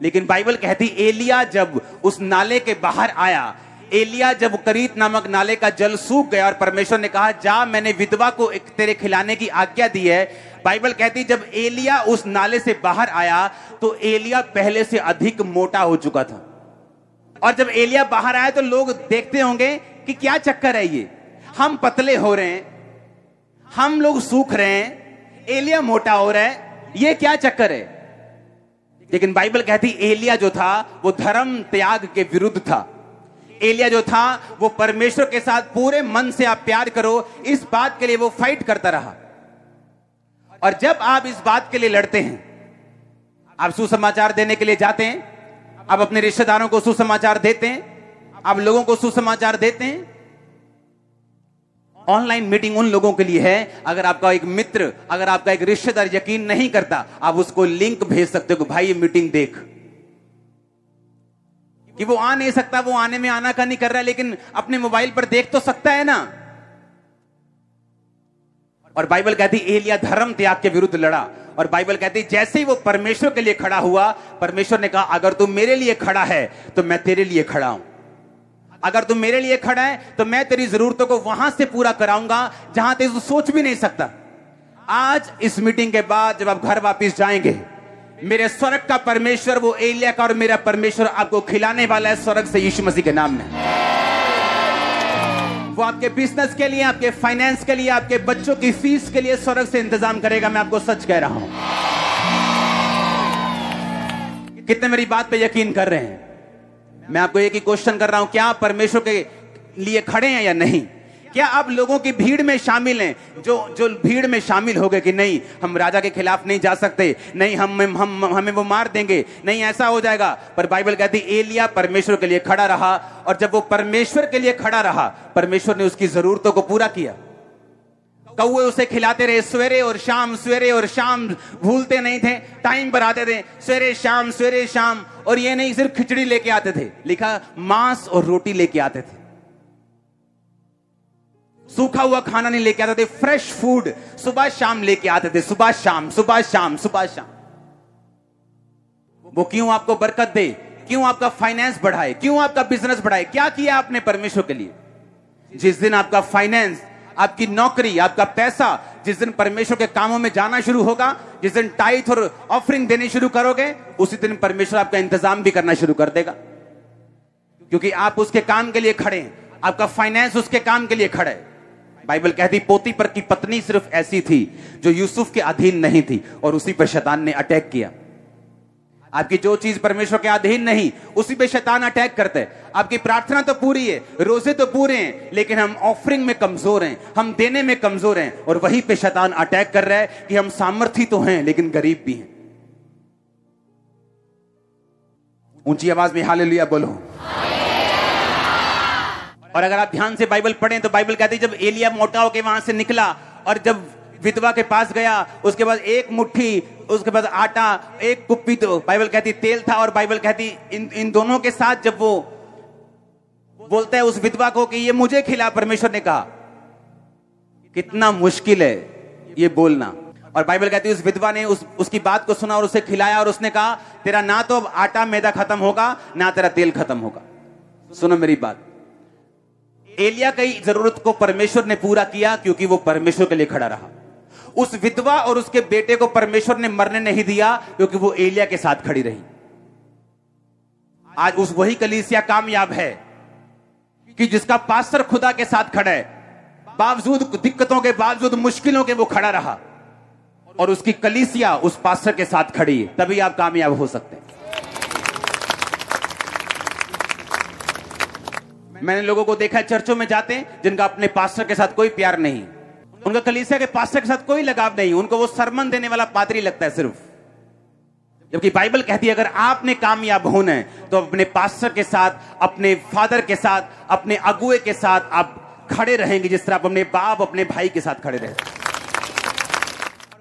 लेकिन बाइबल कहती एलिया जब उस नाले के बाहर आया, एलिया जब करीत नामक नाले का जल सूख गया और परमेश्वर ने कहा जा मैंने विधवा को तेरे खिलाने की आज्ञा दी है, बाइबल कहती जब एलिया उस नाले से बाहर आया तो एलिया पहले से अधिक मोटा हो चुका था। और जब एलिया बाहर आया तो लोग देखते होंगे कि क्या चक्कर है ये, हम पतले हो रहे हैं, हम लोग सूख रहे हैं, एलिया मोटा हो रहा है, ये क्या चक्कर है? लेकिन बाइबल कहती एलिया जो था वो धर्म त्याग के विरुद्ध था। एलिया जो था वो परमेश्वर के साथ पूरे मन से आप प्यार करो इस बात के लिए वो फाइट करता रहा। और जब आप इस बात के लिए लड़ते हैं, आप सुसमाचार देने के लिए जाते हैं, आप अपने रिश्तेदारों को सुसमाचार देते हैं, आप लोगों को सुसमाचार देते हैं। ऑनलाइन मीटिंग उन लोगों के लिए है, अगर आपका एक मित्र, अगर आपका एक रिश्तेदार यकीन नहीं करता, आप उसको लिंक भेज सकते हो कि भाई ये मीटिंग देख। कि वो आ नहीं सकता, वो आने में आना का नहीं कर रहा है, लेकिन अपने मोबाइल पर देख तो सकता है ना। और बाइबल कहती एलिया धर्म त्याग के विरुद्ध लड़ा। और बाइबल कहती जैसे ही वो परमेश्वर के लिए खड़ा हुआ, परमेश्वर ने कहा अगर तू मेरे लिए खड़ा है तो मैं तेरे लिए खड़ा हूं। अगर तू मेरे लिए खड़ा है तो मैं तेरी जरूरतों को वहां से पूरा कराऊंगा जहां तू सोच भी नहीं सकता। आज इस मीटिंग के बाद जब आप घर वापस जाएंगे, मेरे स्वर्ग का परमेश्वर, वो एलिया का और मेरा परमेश्वर आपको खिलाने वाला है स्वर्ग से, यीशु मसीह के नाम में। वो आपके बिजनेस के लिए, आपके फाइनेंस के लिए, आपके बच्चों की फीस के लिए स्वर्ग से इंतजाम करेगा। मैं आपको सच कह रहा हूं। कितने मेरी बात पे यकीन कर रहे हैं? मैं आपको एक ही क्वेश्चन कर रहा हूं, क्या आप परमेश्वर के लिए खड़े हैं या नहीं? क्या आप लोगों की भीड़ में शामिल हैं, जो भीड़ में शामिल हो गए कि नहीं हम राजा के खिलाफ नहीं जा सकते, नहीं हमें वो मार देंगे, नहीं ऐसा हो जाएगा। पर बाइबल कहती एलिया परमेश्वर के लिए खड़ा रहा, और जब वो परमेश्वर के लिए खड़ा रहा, परमेश्वर ने उसकी जरूरतों को पूरा किया। कौवे उसे खिलाते रहे सवेरे और शाम, भूलते नहीं थे, टाइम पर आते थे, सवेरे शाम। और ये नहीं सिर्फ खिचड़ी लेके आते थे, लिखा मांस और रोटी लेके आते थे। सूखा हुआ खाना नहीं लेके आते थे, फ्रेश फूड सुबह शाम लेके आते थे, सुबह शाम। वो क्यों आपको बरकत दे, क्यों आपका फाइनेंस बढ़ाए, क्यों आपका बिजनेस बढ़ाए? क्या किया आपने परमेश्वर के लिए? जिस दिन आपका फाइनेंस, आपकी नौकरी, आपका पैसा, जिस दिन परमेश्वर के कामों में जाना शुरू होगा, जिस दिन टाइथ और ऑफरिंग देनी शुरू करोगे, उसी दिन परमेश्वर आपका इंतजाम भी करना शुरू कर देगा, क्योंकि आप उसके काम के लिए खड़े हैं। आपका फाइनेंस उसके काम के लिए खड़ा है। बाइबल कहती पोतीफर की पत्नी सिर्फ ऐसी थी जो यूसुफ के अधीन नहीं थी, और उसी पर शैतान ने अटैक किया। आपकी जो चीज परमेश्वर के अधीन नहीं, उसी पे शैतान अटैक करता है। आपकी प्रार्थना तो पूरी है, रोजे तो पूरे हैं, लेकिन हम ऑफरिंग में कमजोर हैं, हम देने में कमजोर हैं, और वहीं पे शैतान अटैक कर रहा है कि हम सामर्थी तो हैं लेकिन गरीब भी हैं। ऊंची आवाज में हालेलुया बोलो। और अगर आप ध्यान से बाइबल पढ़ें तो बाइबल कहती है जब एलिया मोटा होकर वहां से निकला और जब विधवा के पास गया, उसके बाद एक मुट्ठी, उसके बाद आटा, एक कुप्पी, तो बाइबल कहती तेल था। और बाइबल कहती इन दोनों के साथ जब वो बोलता है उस विधवा को कि ये मुझे खिला, परमेश्वर ने कहा, कितना मुश्किल है ये बोलना। और बाइबल कहती है उस विधवा ने उसकी बात को सुना और उसे खिलाया, और उसने कहा तेरा ना तो अब आटा मैदा खत्म होगा, ना तेरा तेल खत्म होगा। सुनो मेरी बात, एलिया की जरूरत को परमेश्वर ने पूरा किया क्योंकि वो परमेश्वर के लिए खड़ा रहा। उस विधवा और उसके बेटे को परमेश्वर ने मरने नहीं दिया क्योंकि वो एलिया के साथ खड़ी रही। आज उस वही कलीसिया कामयाब है कि जिसका पास्टर खुदा के साथ खड़ा है, बावजूद दिक्कतों के, बावजूद मुश्किलों के वो खड़ा रहा, और उसकी कलीसिया उस पास्टर के साथ खड़ी है। तभी आप कामयाब हो सकते हैं। मैंने लोगों को देखा चर्चों में जाते हैं जिनका अपने पास्टर के साथ कोई प्यार नहीं, उनका कलीसिया के पास्टर के साथ कोई लगाव नहीं, उनको वो सरमन देने वाला पादरी लगता है सिर्फ। जबकि बाइबल कहती है अगर आपने कामयाब होना है तो अपने पास्टर के साथ, अपने फादर के साथ, अपने अगुए के साथ आप खड़े रहेंगे, जिस तरह आप अपने बाप, अपने भाई के साथ खड़े रहे।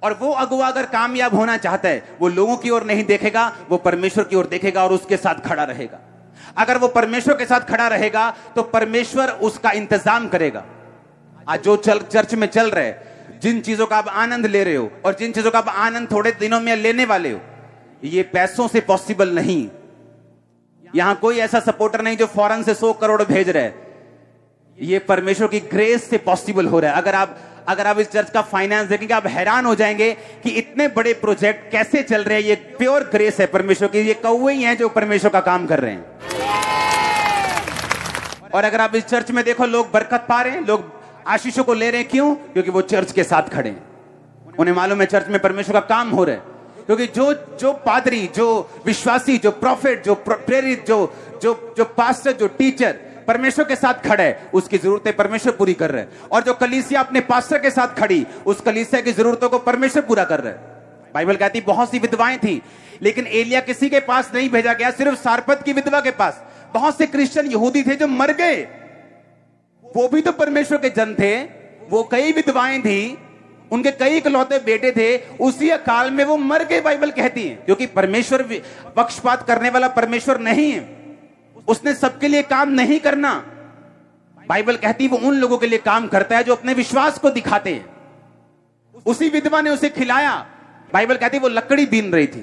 और वो अगुआ अगर कामयाब होना चाहता है, वो लोगों की ओर नहीं देखेगा, वो परमेश्वर की ओर देखेगा और उसके साथ खड़ा रहेगा। अगर वो परमेश्वर के साथ खड़ा रहेगा तो परमेश्वर उसका इंतजाम करेगा। आज जो चर्च में चल रहे हैं, जिन चीजों का आप आनंद ले रहे हो और जिन चीजों का आप आनंद थोड़े दिनों में लेने वाले हो, ये पैसों से पॉसिबल नहीं। यहां कोई ऐसा सपोर्टर नहीं जो फौरन से 100 करोड़ भेज रहे हैं। ये परमेश्वर की ग्रेस से पॉसिबल हो रहा है। अगर आप इस चर्च का फाइनेंस देखेंगे, आप हैरान हो जाएंगे कि इतने बड़े प्रोजेक्ट कैसे चल रहे हैं। ये प्योर ग्रेस है परमेश्वर की। ये कौवे ही हैं जो परमेश्वर का काम कर रहे हैं। और अगर आप इस चर्च में देखो, लोग बरकत पा रहे हैं, लोग आशीषों को ले रहे हैं। क्यों? क्योंकि वो चर्च के साथ खड़े हैं। उन्हें मालूम है चर्च में परमेश्वर का काम हो रहा है। क्योंकि जो पादरी, जो विश्वासी, जो प्रॉफिट, जो प्रेरित, जो पास्टर, जो टीचर परमेश्वर के साथ खड़ा है, उसकी जरूरतें परमेश्वर पूरी कर रहे हैं। और जो कलीसिया अपने पास्टर के साथ खड़ी, उस कलीसिया की जरूरतों को परमेश्वर पूरा कर रहे हैं। बाइबल कहती बहुत सी विधवाएं थी, लेकिन एलिया किसी के पास नहीं भेजा गया, सिर्फ सारपत की विधवा के पास। बहुत से क्रिश्चियन यहूदी थे जो मर गए, वो भी तो परमेश्वर के जन थे। वो कई विधवाएं थी, उनके कई इकलौते बेटे थे, उसी अकाल में वो मर गए। बाइबल कहती है क्योंकि परमेश्वर पक्षपात करने वाला परमेश्वर नहीं है। उसने सबके लिए काम नहीं करना। बाइबल कहती है वो उन लोगों के लिए काम करता है जो अपने विश्वास को दिखाते हैं। उसी विधवा ने उसे खिलाया। बाइबल कहती वो लकड़ी बीन रही थी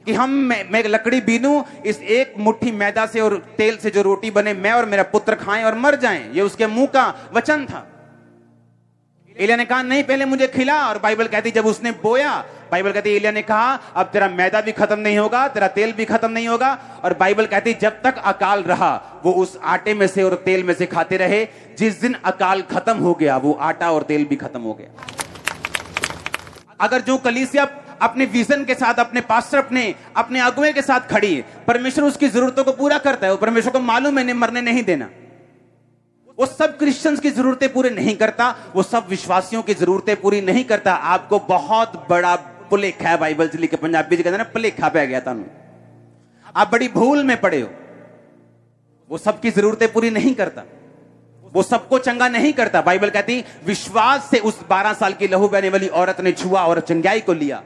कि मैं लकड़ी बीनूं, इस एक मुट्ठी मैदा से और तेल से जो रोटी बने मैं और मेरा पुत्र खाएं और मर जाएं। ये उसके मुंह का वचन था। एलिया ने कहा नहीं, पहले मुझे खिला। और बाइबल कहती जब उसने बोया, बाइबल कहती एलिया ने कहा अब तेरा मैदा भी खत्म नहीं होगा, तेरा तेल भी खत्म नहीं होगा। और बाइबल कहती जब तक अकाल रहा वो उस आटे में से और तेल में से खाते रहे। जिस दिन अकाल खत्म हो गया वो आटा और तेल भी खत्म हो गया। अगर जो कलीसिया अपने विजन के साथ, अपने पास्टर, अपने अगुवे के साथ खड़ी है, परमेश्वर उसकी जरूरतों को पूरा करता है। वो परमेश्वर को मालूम है मरने नहीं देना। वो सब क्रिश्चियंस की जरूरतें पूरी नहीं करता, वो सब विश्वासियों की जरूरतें पूरी नहीं करता। आपको बहुत बड़ा भुलेखा है। बाइबल से लिखे पंजाबी जी कहते हैं ना, भुलेखा पै गया तानू, आप बड़ी भूल में पड़े हो। वो सबकी जरूरतें पूरी नहीं करता, वो सबको चंगा नहीं करता। बाइबल कहती विश्वास से उस 12 साल की लहू बहने वाली औरत ने छुआ और चंगाई को लिया।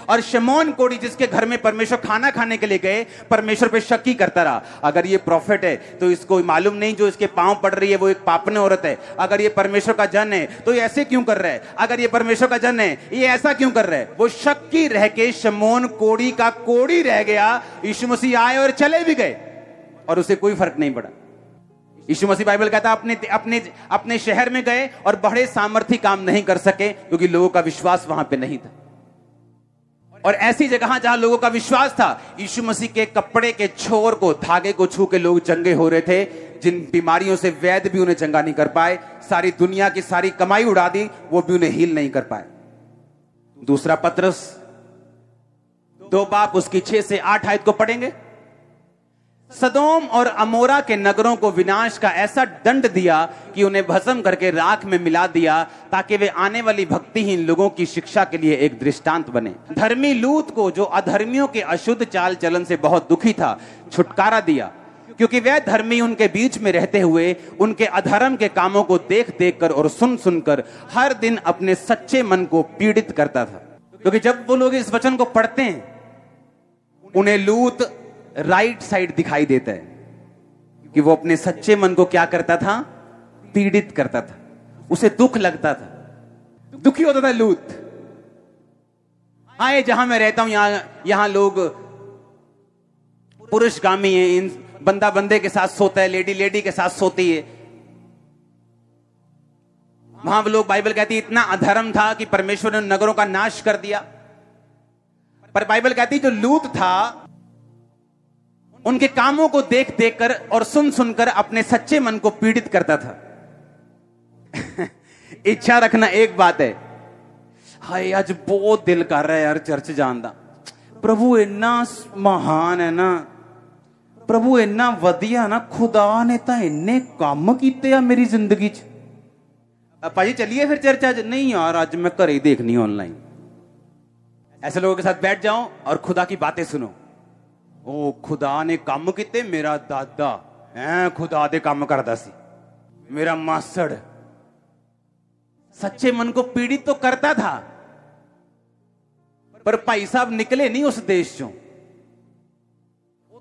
और शमौन कोढ़ी जिसके घर में परमेश्वर खाना खाने के लिए गए, परमेश्वर पे शक ही करता रहा। अगर ये प्रॉफिट है तो इसको मालूम नहीं जो इसके पांव पड़ रही है वो एक पापने औरत है। अगर ये परमेश्वर का जन है तो ये ऐसे क्यों कर रहा है? अगर ये परमेश्वर का जन है ये ऐसा क्यों कर रहा है? वो शक्की रह के शमौन कोढ़ी का कोढ़ी रह गया। यीशु मसीह आए और चले भी गए और उसे कोई फर्क नहीं पड़ा। यीशु मसीह बाइबल कहता अपने शहर में गए और बड़े सामर्थी काम नहीं कर सके क्योंकि लोगों का विश्वास वहां पे नहीं था। और ऐसी जगह जहां लोगों का विश्वास था, यीशु मसीह के कपड़े के छोर को, धागे को छू के लोग चंगे हो रहे थे। जिन बीमारियों से वैद्य भी उन्हें चंगा नहीं कर पाए, सारी दुनिया की सारी कमाई उड़ा दी, वो भी उन्हें हील नहीं कर पाए। दूसरा पत्रस 2 बाब उसकी 6 से 8 आयत को पढ़ेंगे। सदोम और अमोरा के नगरों को विनाश का ऐसा दंड दिया कि उन्हें भस्म करके राख में मिला दिया, ताकि वे आने वाली भक्तिहीन लोगों की शिक्षा के लिए एक दृष्टांत बने। धर्मी लूत को, जो अधर्मियों के अशुद्ध चाल चलन से बहुत दुखी था, छुटकारा दिया, क्योंकि वह धर्मी उनके बीच में रहते हुए उनके अधर्म के कामों को देख देख कर और सुन सुनकर हर दिन अपने सच्चे मन को पीड़ित करता था। क्योंकि जब वो लोग इस वचन को पढ़ते हैं उन्हें लूत राइट साइड दिखाई देता है कि वो अपने सच्चे मन को क्या करता था? पीड़ित करता था। उसे दुख लगता था, दुखी होता था लूत। आए जहां मैं रहता हूं यहां लोग पुरुषगामी है, इन बंदा बंदे के साथ सोता है, लेडी लेडी के साथ सोती है। वहां लोग, बाइबल कहती है, इतना अधर्म था कि परमेश्वर ने नगरों का नाश कर दिया। पर बाइबल कहती है जो लूत था उनके कामों को देख देख कर और सुन सुनकर अपने सच्चे मन को पीड़ित करता था। इच्छा रखना एक बात है, हाय आज बहुत दिल कर रहा है यार चर्च जान दा, प्रभु इन्ना महान है ना, प्रभु इन्ना वधिया ना, खुदा ने तो इन्ने काम कीते आ मेरी जिंदगी च। भाजी चलिए फिर चर्च आज। नहीं यार आज मैं घर ही देखनी ऑनलाइन। ऐसे लोगों के साथ बैठ जाओ और खुदा की बातें सुनो। ओ खुदा ने काम किते, मेरा दादा है खुदा दे काम करता सी, मेरा मासड़। सच्चे मन को पीड़ित तो करता था, पर भाई साहब निकले नहीं उस देश चों,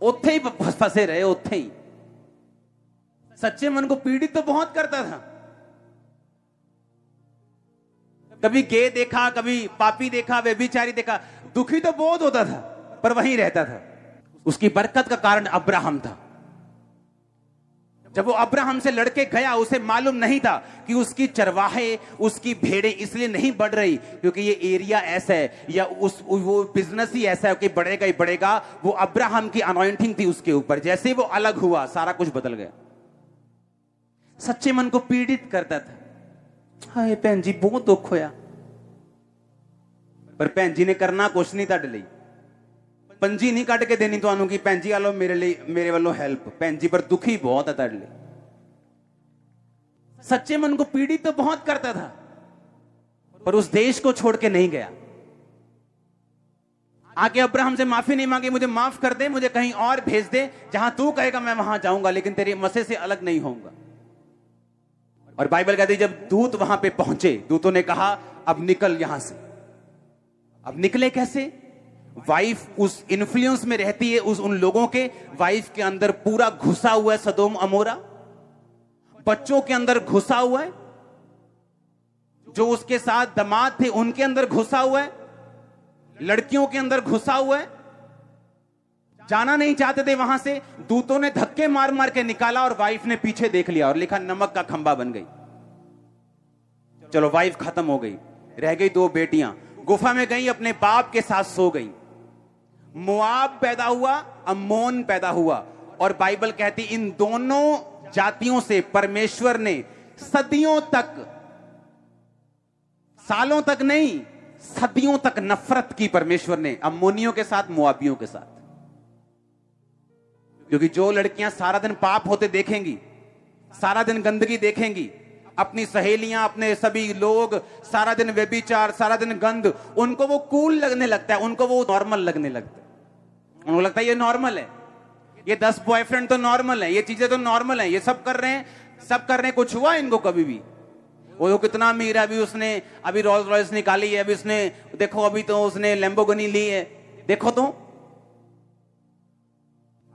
उत्थे ही फंसे रहे, उत्थे ही। सच्चे मन को पीड़ित तो बहुत करता था। कभी गे देखा, कभी पापी देखा, व्यभिचारी देखा, दुखी तो बहुत होता था पर वहीं रहता था। उसकी बरकत का कारण अब्राहम था। जब वो अब्राहम से लड़के गया, उसे मालूम नहीं था कि उसकी चरवाहे, उसकी भेड़ें इसलिए नहीं बढ़ रही क्योंकि ये एरिया ऐसा है या वो बिजनेस ही ऐसा है कि बढ़ेगा ही बढ़ेगा। वो अब्राहम की अनॉइंटिंग थी उसके ऊपर। जैसे ही वो अलग हुआ सारा कुछ बदल गया। सच्चे मन को पीड़ित करता था। हाय भैन जी बहुत दुख होया, पर भैन जी ने करना कुछ नहीं तुहाडे लई। पंजी नहीं कट के देनी तुहानू कि भैन जी आलो मेरे वालों हेल्प। भैन जी पर दुखी बहुत है तुहाडे लई। सच्चे मन को पीड़ित तो बहुत करता था, पर उस देश को छोड़ के नहीं गया। आके अब्राहम से माफी नहीं मांगी, मुझे माफ कर दे, मुझे कहीं और भेज दे, जहां तू कहेगा मैं वहां जाऊंगा, लेकिन तेरे मसे से अलग नहीं होऊंगा। और बाइबल कहती है जब दूत वहां पे पहुंचे, दूतों ने कहा अब निकल यहां से। अब निकले कैसे? वाइफ उस इन्फ्लुएंस में रहती है, उन लोगों के वाइफ के अंदर पूरा घुसा हुआ है सदोम अमोरा, बच्चों के अंदर घुसा हुआ है, जो उसके साथ दामाद थे उनके अंदर घुसा हुआ है, लड़कियों के अंदर घुसा हुआ है। जाना नहीं चाहते थे वहां से, दूतों ने धक्के मार मार के निकाला और वाइफ ने पीछे देख लिया और लिखा नमक का खंबा बन गई। चलो वाइफ खत्म हो गई, रह गई 2 बेटियां, गुफा में गई, अपने बाप के साथ सो गई। मोआब पैदा हुआ, अम्मोन पैदा हुआ, और बाइबल कहती इन दोनों जातियों से परमेश्वर ने सदियों तक, सालों तक नहीं, सदियों तक नफरत की परमेश्वर ने अम्मोनियों के साथ, मोआबियों के साथ। क्योंकि जो लड़कियां सारा दिन पाप होते देखेंगी, सारा दिन गंदगी देखेंगी, अपनी सहेलियां, अपने सभी लोग सारा दिन व्यभिचार, सारा दिन गंद, उनको वो कूल लगने लगता है, उनको वो नॉर्मल लगने लगता है। उनको लगता है ये नॉर्मल है, ये 10 बॉयफ्रेंड तो नॉर्मल है, ये चीजें तो नॉर्मल है, ये सब कर रहे हैं, सब कर रहे हैं। कुछ हुआ इनको कभी भी? वो कितना अमीर है, अभी उसने अभी रोल्स रॉयस निकाली है, अभी उसने देखो, अभी तो उसने लैम्बोर्गिनी ली है, देखो तो।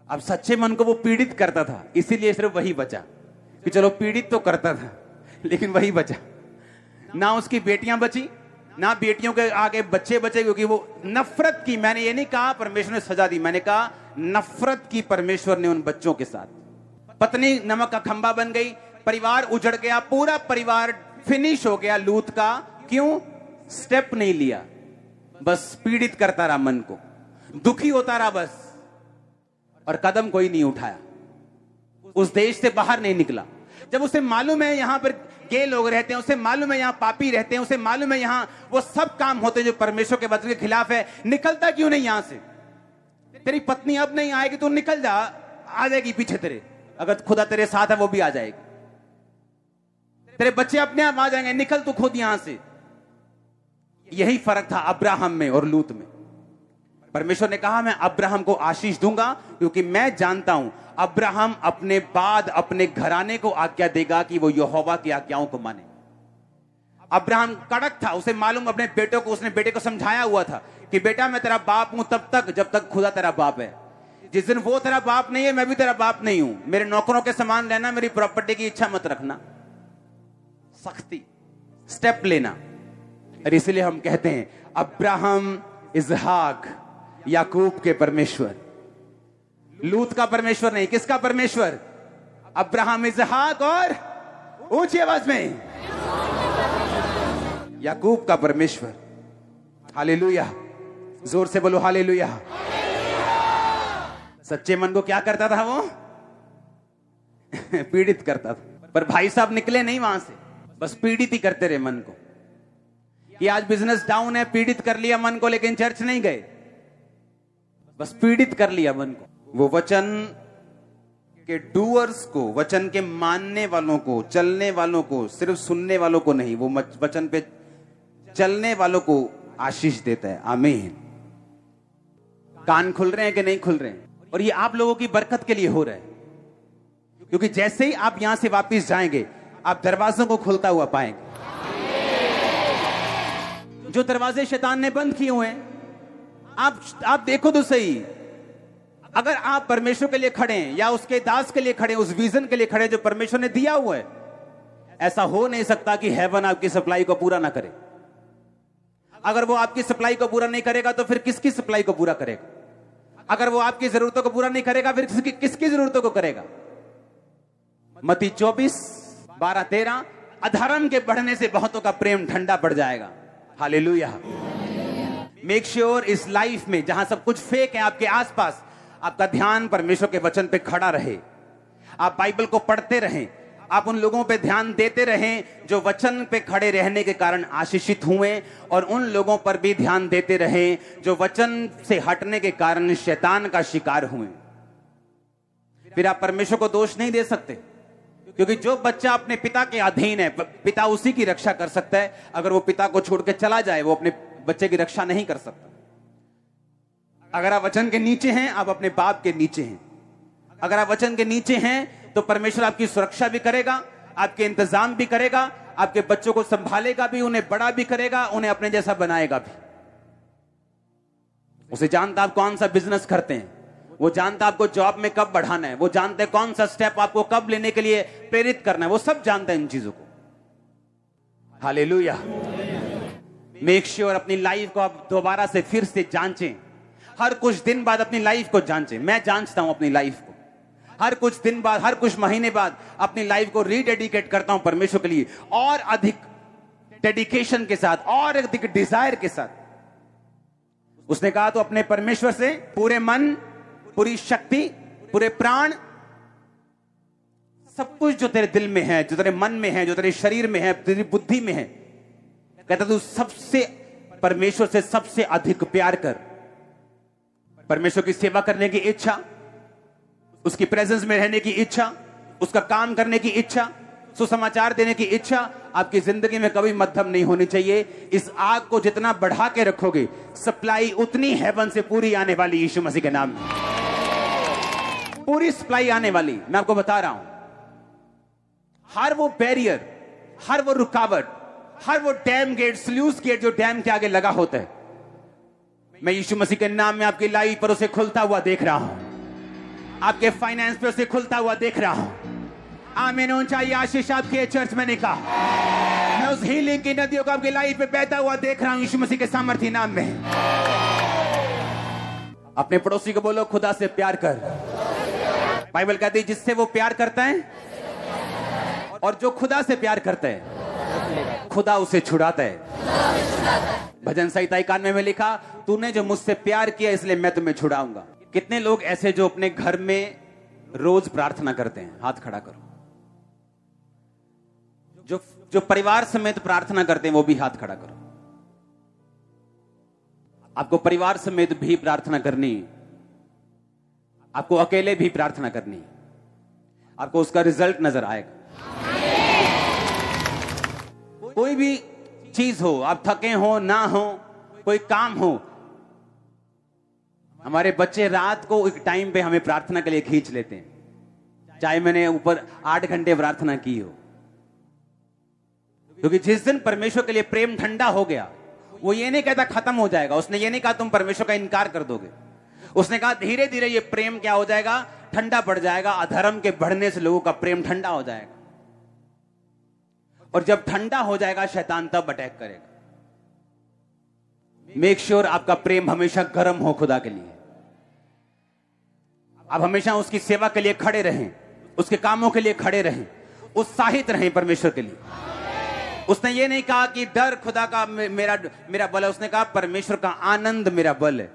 अब सच्चे मन को वो पीड़ित करता था, इसीलिए सिर्फ वही बचा कि चलो पीड़ित तो करता था लेकिन वही बचा। ना उसकी बेटियां बची, ना बेटियों के आगे बच्चे बचे, क्योंकि वो नफरत की, मैंने ये नहीं कहा परमेश्वर ने सजा दी, मैंने कहा नफरत की परमेश्वर ने उन बच्चों के साथ। पत्नी नमक का खंबा बन गई, परिवार उजड़ गया, पूरा परिवार फिनिश हो गया लूत का। क्यों? स्टेप नहीं लिया, बस पीड़ित करता रहा मन को, दुखी होता रहा बस, और कदम कोई नहीं उठाया, उस देश से बाहर नहीं निकला। जब उसे मालूम है यहां पर गे लोग रहते हैं, उसे मालूम है यहां पापी रहते हैं, उसे मालूम है यहां वो सब काम होते हैं जो परमेश्वर के वचन के खिलाफ है, निकलता क्यों नहीं यहां से? तेरी पत्नी अब नहीं आएगी, तू निकल जा, आ जाएगी पीछे तेरे, अगर खुदा तेरे साथ है वो भी आ जाएगी। तेरे बच्चे अपने आप आ जाएंगे, निकल तू खुद यहां से। यही फर्क था अब्राहम में और लूत में। परमेश्वर ने कहा मैं अब्राहम को आशीष दूंगा, क्योंकि मैं जानता हूं अब्राहम अपने बाद अपने घराने को आज्ञा देगा कि वो यहोवा की आज्ञाओं को माने। अब्राहम कड़क था, उसे मालूम, अपने बेटों को, उसने बेटे को समझाया हुआ था कि बेटा मैं तेरा बाप हूं तब तक जब तक खुदा तेरा बाप है। जिस दिन वो तेरा बाप नहीं है, मैं भी तेरा बाप नहीं हूं। मेरे नौकरों के समान रहना, मेरी प्रॉपर्टी की इच्छा मत रखना। सख्ती, स्टेप लेना। और इसलिए हम कहते हैं अब्राहम, इसहाक, याकूब के परमेश्वर, लूत का परमेश्वर नहीं, किसका परमेश्वर? अब्राहम, इसहाक और ऊंची आवाज में याकूब का परमेश्वर। हालेलुया, जोर से बोलो हालेलुया। सच्चे मन को क्या करता था वो? पीड़ित करता था। पर भाई साहब निकले नहीं वहां से, बस पीड़ित ही करते रहे मन को। कि आज बिजनेस डाउन है, पीड़ित कर लिया मन को, लेकिन चर्च नहीं गए, बस पीड़ित कर लिया मन को। वो वचन के डूअर्स को, वचन के मानने वालों को, चलने वालों को, सिर्फ सुनने वालों को नहीं, वो वचन पे चलने वालों को आशीष देता है। आमीन। कान खुल रहे हैं कि नहीं खुल रहे हैं? और ये आप लोगों की बरकत के लिए हो रहा है, क्योंकि जैसे ही आप यहां से वापस जाएंगे, आप दरवाजों को खुलता हुआ पाएंगे। जो दरवाजे शैतान ने बंद किए हुए हैं, आप देखो तो सही। अगर आप परमेश्वर के लिए खड़े हैं, या उसके दास के लिए खड़े हैं, उस विजन के लिए खड़े हैं जो परमेश्वर ने दिया हुआ है, ऐसा हो नहीं सकता कि हेवन आपकी सप्लाई को पूरा ना करे। अगर वो आपकी सप्लाई को पूरा नहीं करेगा तो फिर किसकी सप्लाई को पूरा करेगा? अगर वो आपकी जरूरतों को पूरा नहीं करेगा फिर किसकी जरूरतों को करेगा? मत्ती 24:12-13, अधर्म के बढ़ने से बहुतों का प्रेम ठंडा पड़ जाएगा। हालेलुया। मेक श्योर इस लाइफ में जहां सब कुछ फेक है आपके आसपास, आपका ध्यान परमेश्वर के वचन पे खड़ा रहे। आप बाइबल को पढ़ते रहें, आप उन लोगों पे ध्यान देते रहें जो वचन पे खड़े रहने के कारण आशीषित हुए, और उन लोगों पर भी ध्यान देते रहें जो वचन से हटने के कारण शैतान का शिकार हुए। फिर आप परमेश्वर को दोष नहीं दे सकते, क्योंकि जो बच्चा अपने पिता के अधीन है, पिता उसी की रक्षा कर सकता है। अगर वो पिता को छोड़ के चला जाए, वो अपने बच्चे की रक्षा नहीं कर सकता। अगर आप वचन के नीचे हैं, आप अपने बाप के नीचे हैं। अगर आप वचन के नीचे हैं तो परमेश्वर आपकी सुरक्षा भी करेगा, आपके इंतजाम भी करेगा, आपके बच्चों को संभालेगा भी, उन्हें बड़ा भी करेगा, उन्हें अपने जैसा बनाएगा भी। उसे जानता आप कौन सा बिजनेस करते हैं, वो जानता आपको जॉब में कब बढ़ाना है, वो जानते कौन सा स्टेप आपको कब लेने के लिए प्रेरित करना है, वो सब जानता है इन चीजों को। हालेलुया। मेक श्योर अपनी लाइफ को आप दोबारा से फिर से जांचें। हर कुछ दिन बाद अपनी लाइफ को जांचें। मैं जांचता हूं अपनी लाइफ को, हर कुछ दिन बाद, हर कुछ महीने बाद अपनी लाइफ को रीडेडिकेट करता हूं परमेश्वर के लिए, और अधिक डेडिकेशन के साथ, और अधिक डिजायर के साथ। उसने कहा तो अपने परमेश्वर से पूरे मन, पूरी शक्ति, पूरे प्राण, सब कुछ जो तेरे दिल में है, जो तेरे मन में है, जो तेरे शरीर में है, तेरी बुद्धि में है, कहता तू सबसे, परमेश्वर से सबसे अधिक प्यार कर। परमेश्वर की सेवा करने की इच्छा, उसकी प्रेजेंस में रहने की इच्छा, उसका काम करने की इच्छा, सुसमाचार देने की इच्छा आपकी जिंदगी में कभी मध्यम नहीं होनी चाहिए। इस आग को जितना बढ़ा के रखोगे, सप्लाई उतनी हेवन से पूरी आने वाली, यीशु मसीह के नाम में पूरी सप्लाई आने वाली। मैं आपको बता रहा हूं, हर वो बैरियर, हर वो रुकावट, हर वो डैम गेट, स्लूस गेट जो डैम के आगे लगा होता है, मैं यीशु मसीह के नाम में आपकी लाइफ पर उसे खुलता हुआ देख रहा हूं, आपके फाइनेंस पे उसे खुलता हुआ देख रहा हूं। आमीन। ऊंचाई आशीष आपके चर्च में निकाह, मैं उस हीलिंग की नदियों को आपकी लाइफ पे बहता हुआ देख रहा हूं यीशु मसीह के सामर्थ्य नाम में। अपने पड़ोसी को बोलो, खुदा से प्यार कर। बाइबल कहती है जिससे वो प्यार करता है, और जो खुदा से प्यार करता है, खुदा उसे छुड़ाता है। भजन संहिता 91 में लिखा, तूने जो मुझसे प्यार किया इसलिए मैं तुम्हें छुड़ाऊंगा। कितने लोग ऐसे जो अपने घर में रोज प्रार्थना करते हैं? हाथ खड़ा करो। जो परिवार समेत प्रार्थना करते हैं वो भी हाथ खड़ा करो। आपको परिवार समेत भी प्रार्थना करनी, आपको अकेले भी प्रार्थना करनी, आपको उसका रिजल्ट नजर आएगा। कोई भी चीज हो, आप थके हो ना हो, कोई काम हो, हमारे बच्चे रात को एक टाइम पे हमें प्रार्थना के लिए खींच लेते हैं, चाहे मैंने ऊपर 8 घंटे प्रार्थना की हो। क्योंकि जिस दिन परमेश्वर के लिए प्रेम ठंडा हो गया, वो ये नहीं कहता खत्म हो जाएगा, उसने ये नहीं कहा तुम परमेश्वर का इनकार कर दोगे, उसने कहा धीरे धीरे ये प्रेम क्या हो जाएगा, ठंडा पड़ जाएगा। अधर्म के बढ़ने से लोगों का प्रेम ठंडा हो जाएगा, और जब ठंडा हो जाएगा शैतान तब अटैक करेगा। मेक श्योर आपका प्रेम हमेशा गर्म हो खुदा के लिए। आप हमेशा उसकी सेवा के लिए खड़े रहें, उसके कामों के लिए खड़े रहें, उत्साहित रहें परमेश्वर के लिए। उसने ये नहीं कहा कि डर खुदा का मेरा बल है, उसने कहा परमेश्वर का आनंद मेरा बल है।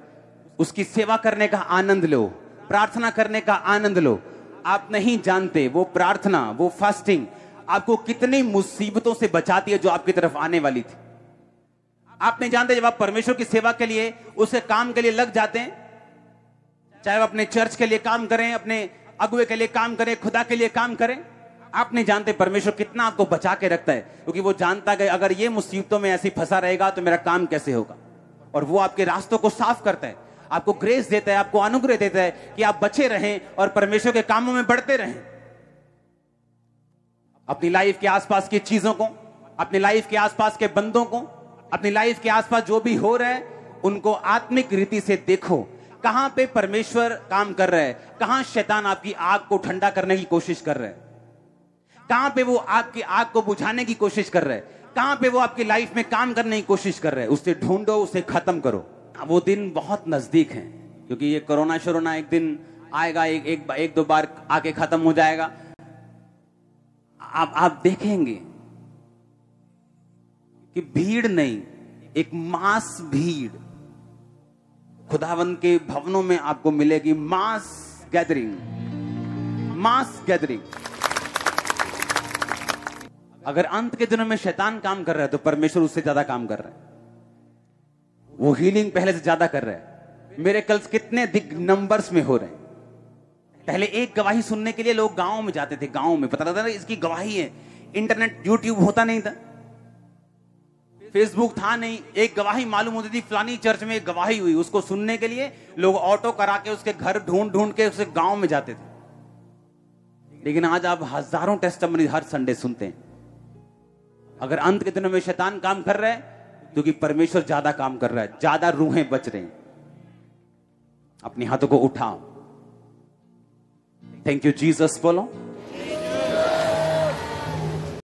उसकी सेवा करने का आनंद लो, प्रार्थना करने का आनंद लो। आप नहीं जानते वो प्रार्थना, वो फास्टिंग आपको कितनी मुसीबतों से बचाती है जो आपकी तरफ आने वाली थी। आप नहीं जानते, जब आप परमेश्वर की सेवा के लिए, उसके काम के लिए लग जाते हैं, चाहे वो अपने चर्च के लिए काम करें, अपने अगुए के लिए काम करें, खुदा के लिए काम करें, आप नहीं जानते परमेश्वर कितना आपको बचा के रखता है। क्योंकि वो जानता है अगर ये मुसीबतों में ऐसी फंसा रहेगा तो मेरा काम कैसे होगा। और वो आपके रास्तों को साफ करता है, आपको ग्रेस देता है, आपको अनुग्रह देता है कि आप बचे रहें और परमेश्वर के कामों में बढ़ते रहें। अपनी लाइफ के आसपास की चीजों को, अपनी लाइफ के आसपास के बंदों को, अपनी लाइफ के आसपास जो भी हो रहा है, उनको आत्मिक रीति से देखो। कहां पे परमेश्वर काम कर रहा है, कहां शैतान आपकी आग को ठंडा करने की कोशिश कर रहा है, कहां पे वो आपकी आग को बुझाने की कोशिश कर रहा है, कहां पे वो आपकी लाइफ में काम करने की कोशिश कर रहा है। उसे ढूंढो, उसे खत्म करो। वो दिन बहुत नजदीक है, क्योंकि ये कोरोना शोरोना एक दिन आएगा, एक दो बार आके खत्म हो जाएगा। आप देखेंगे कि भीड़ नहीं, एक मास भीड़ खुदावंद के भवनों में आपको मिलेगी। मास गैदरिंग, मास गैदरिंग। अगर अंत के दिनों में शैतान काम कर रहा है तो परमेश्वर उससे ज्यादा काम कर रहा है। वो हीलिंग पहले से ज्यादा कर रहा है। मिरेकल्स कितने दिग नंबर्स में हो रहे हैं। पहले एक गवाही सुनने के लिए लोग गांव में जाते थे, गांव में पता लगता था इसकी गवाही है। इंटरनेट, यूट्यूब होता नहीं था, फेसबुक था नहीं, एक गवाही मालूम होती थी फलानी चर्च में एक गवाही हुई, उसको सुनने के लिए लोग ऑटो करा के उसके घर ढूंढ ढूंढ के उसके गांव में जाते थे। लेकिन आज आप हजारों टेस्टिमनी हर संडे सुनते हैं। अगर अंत के दिनों में शैतान काम कर रहा है, क्योंकि परमेश्वर ज्यादा काम कर रहा है, ज्यादा रूहें बच रही हैं। अपने हाथों को उठाओ। थैंक यू जीसस बोलो।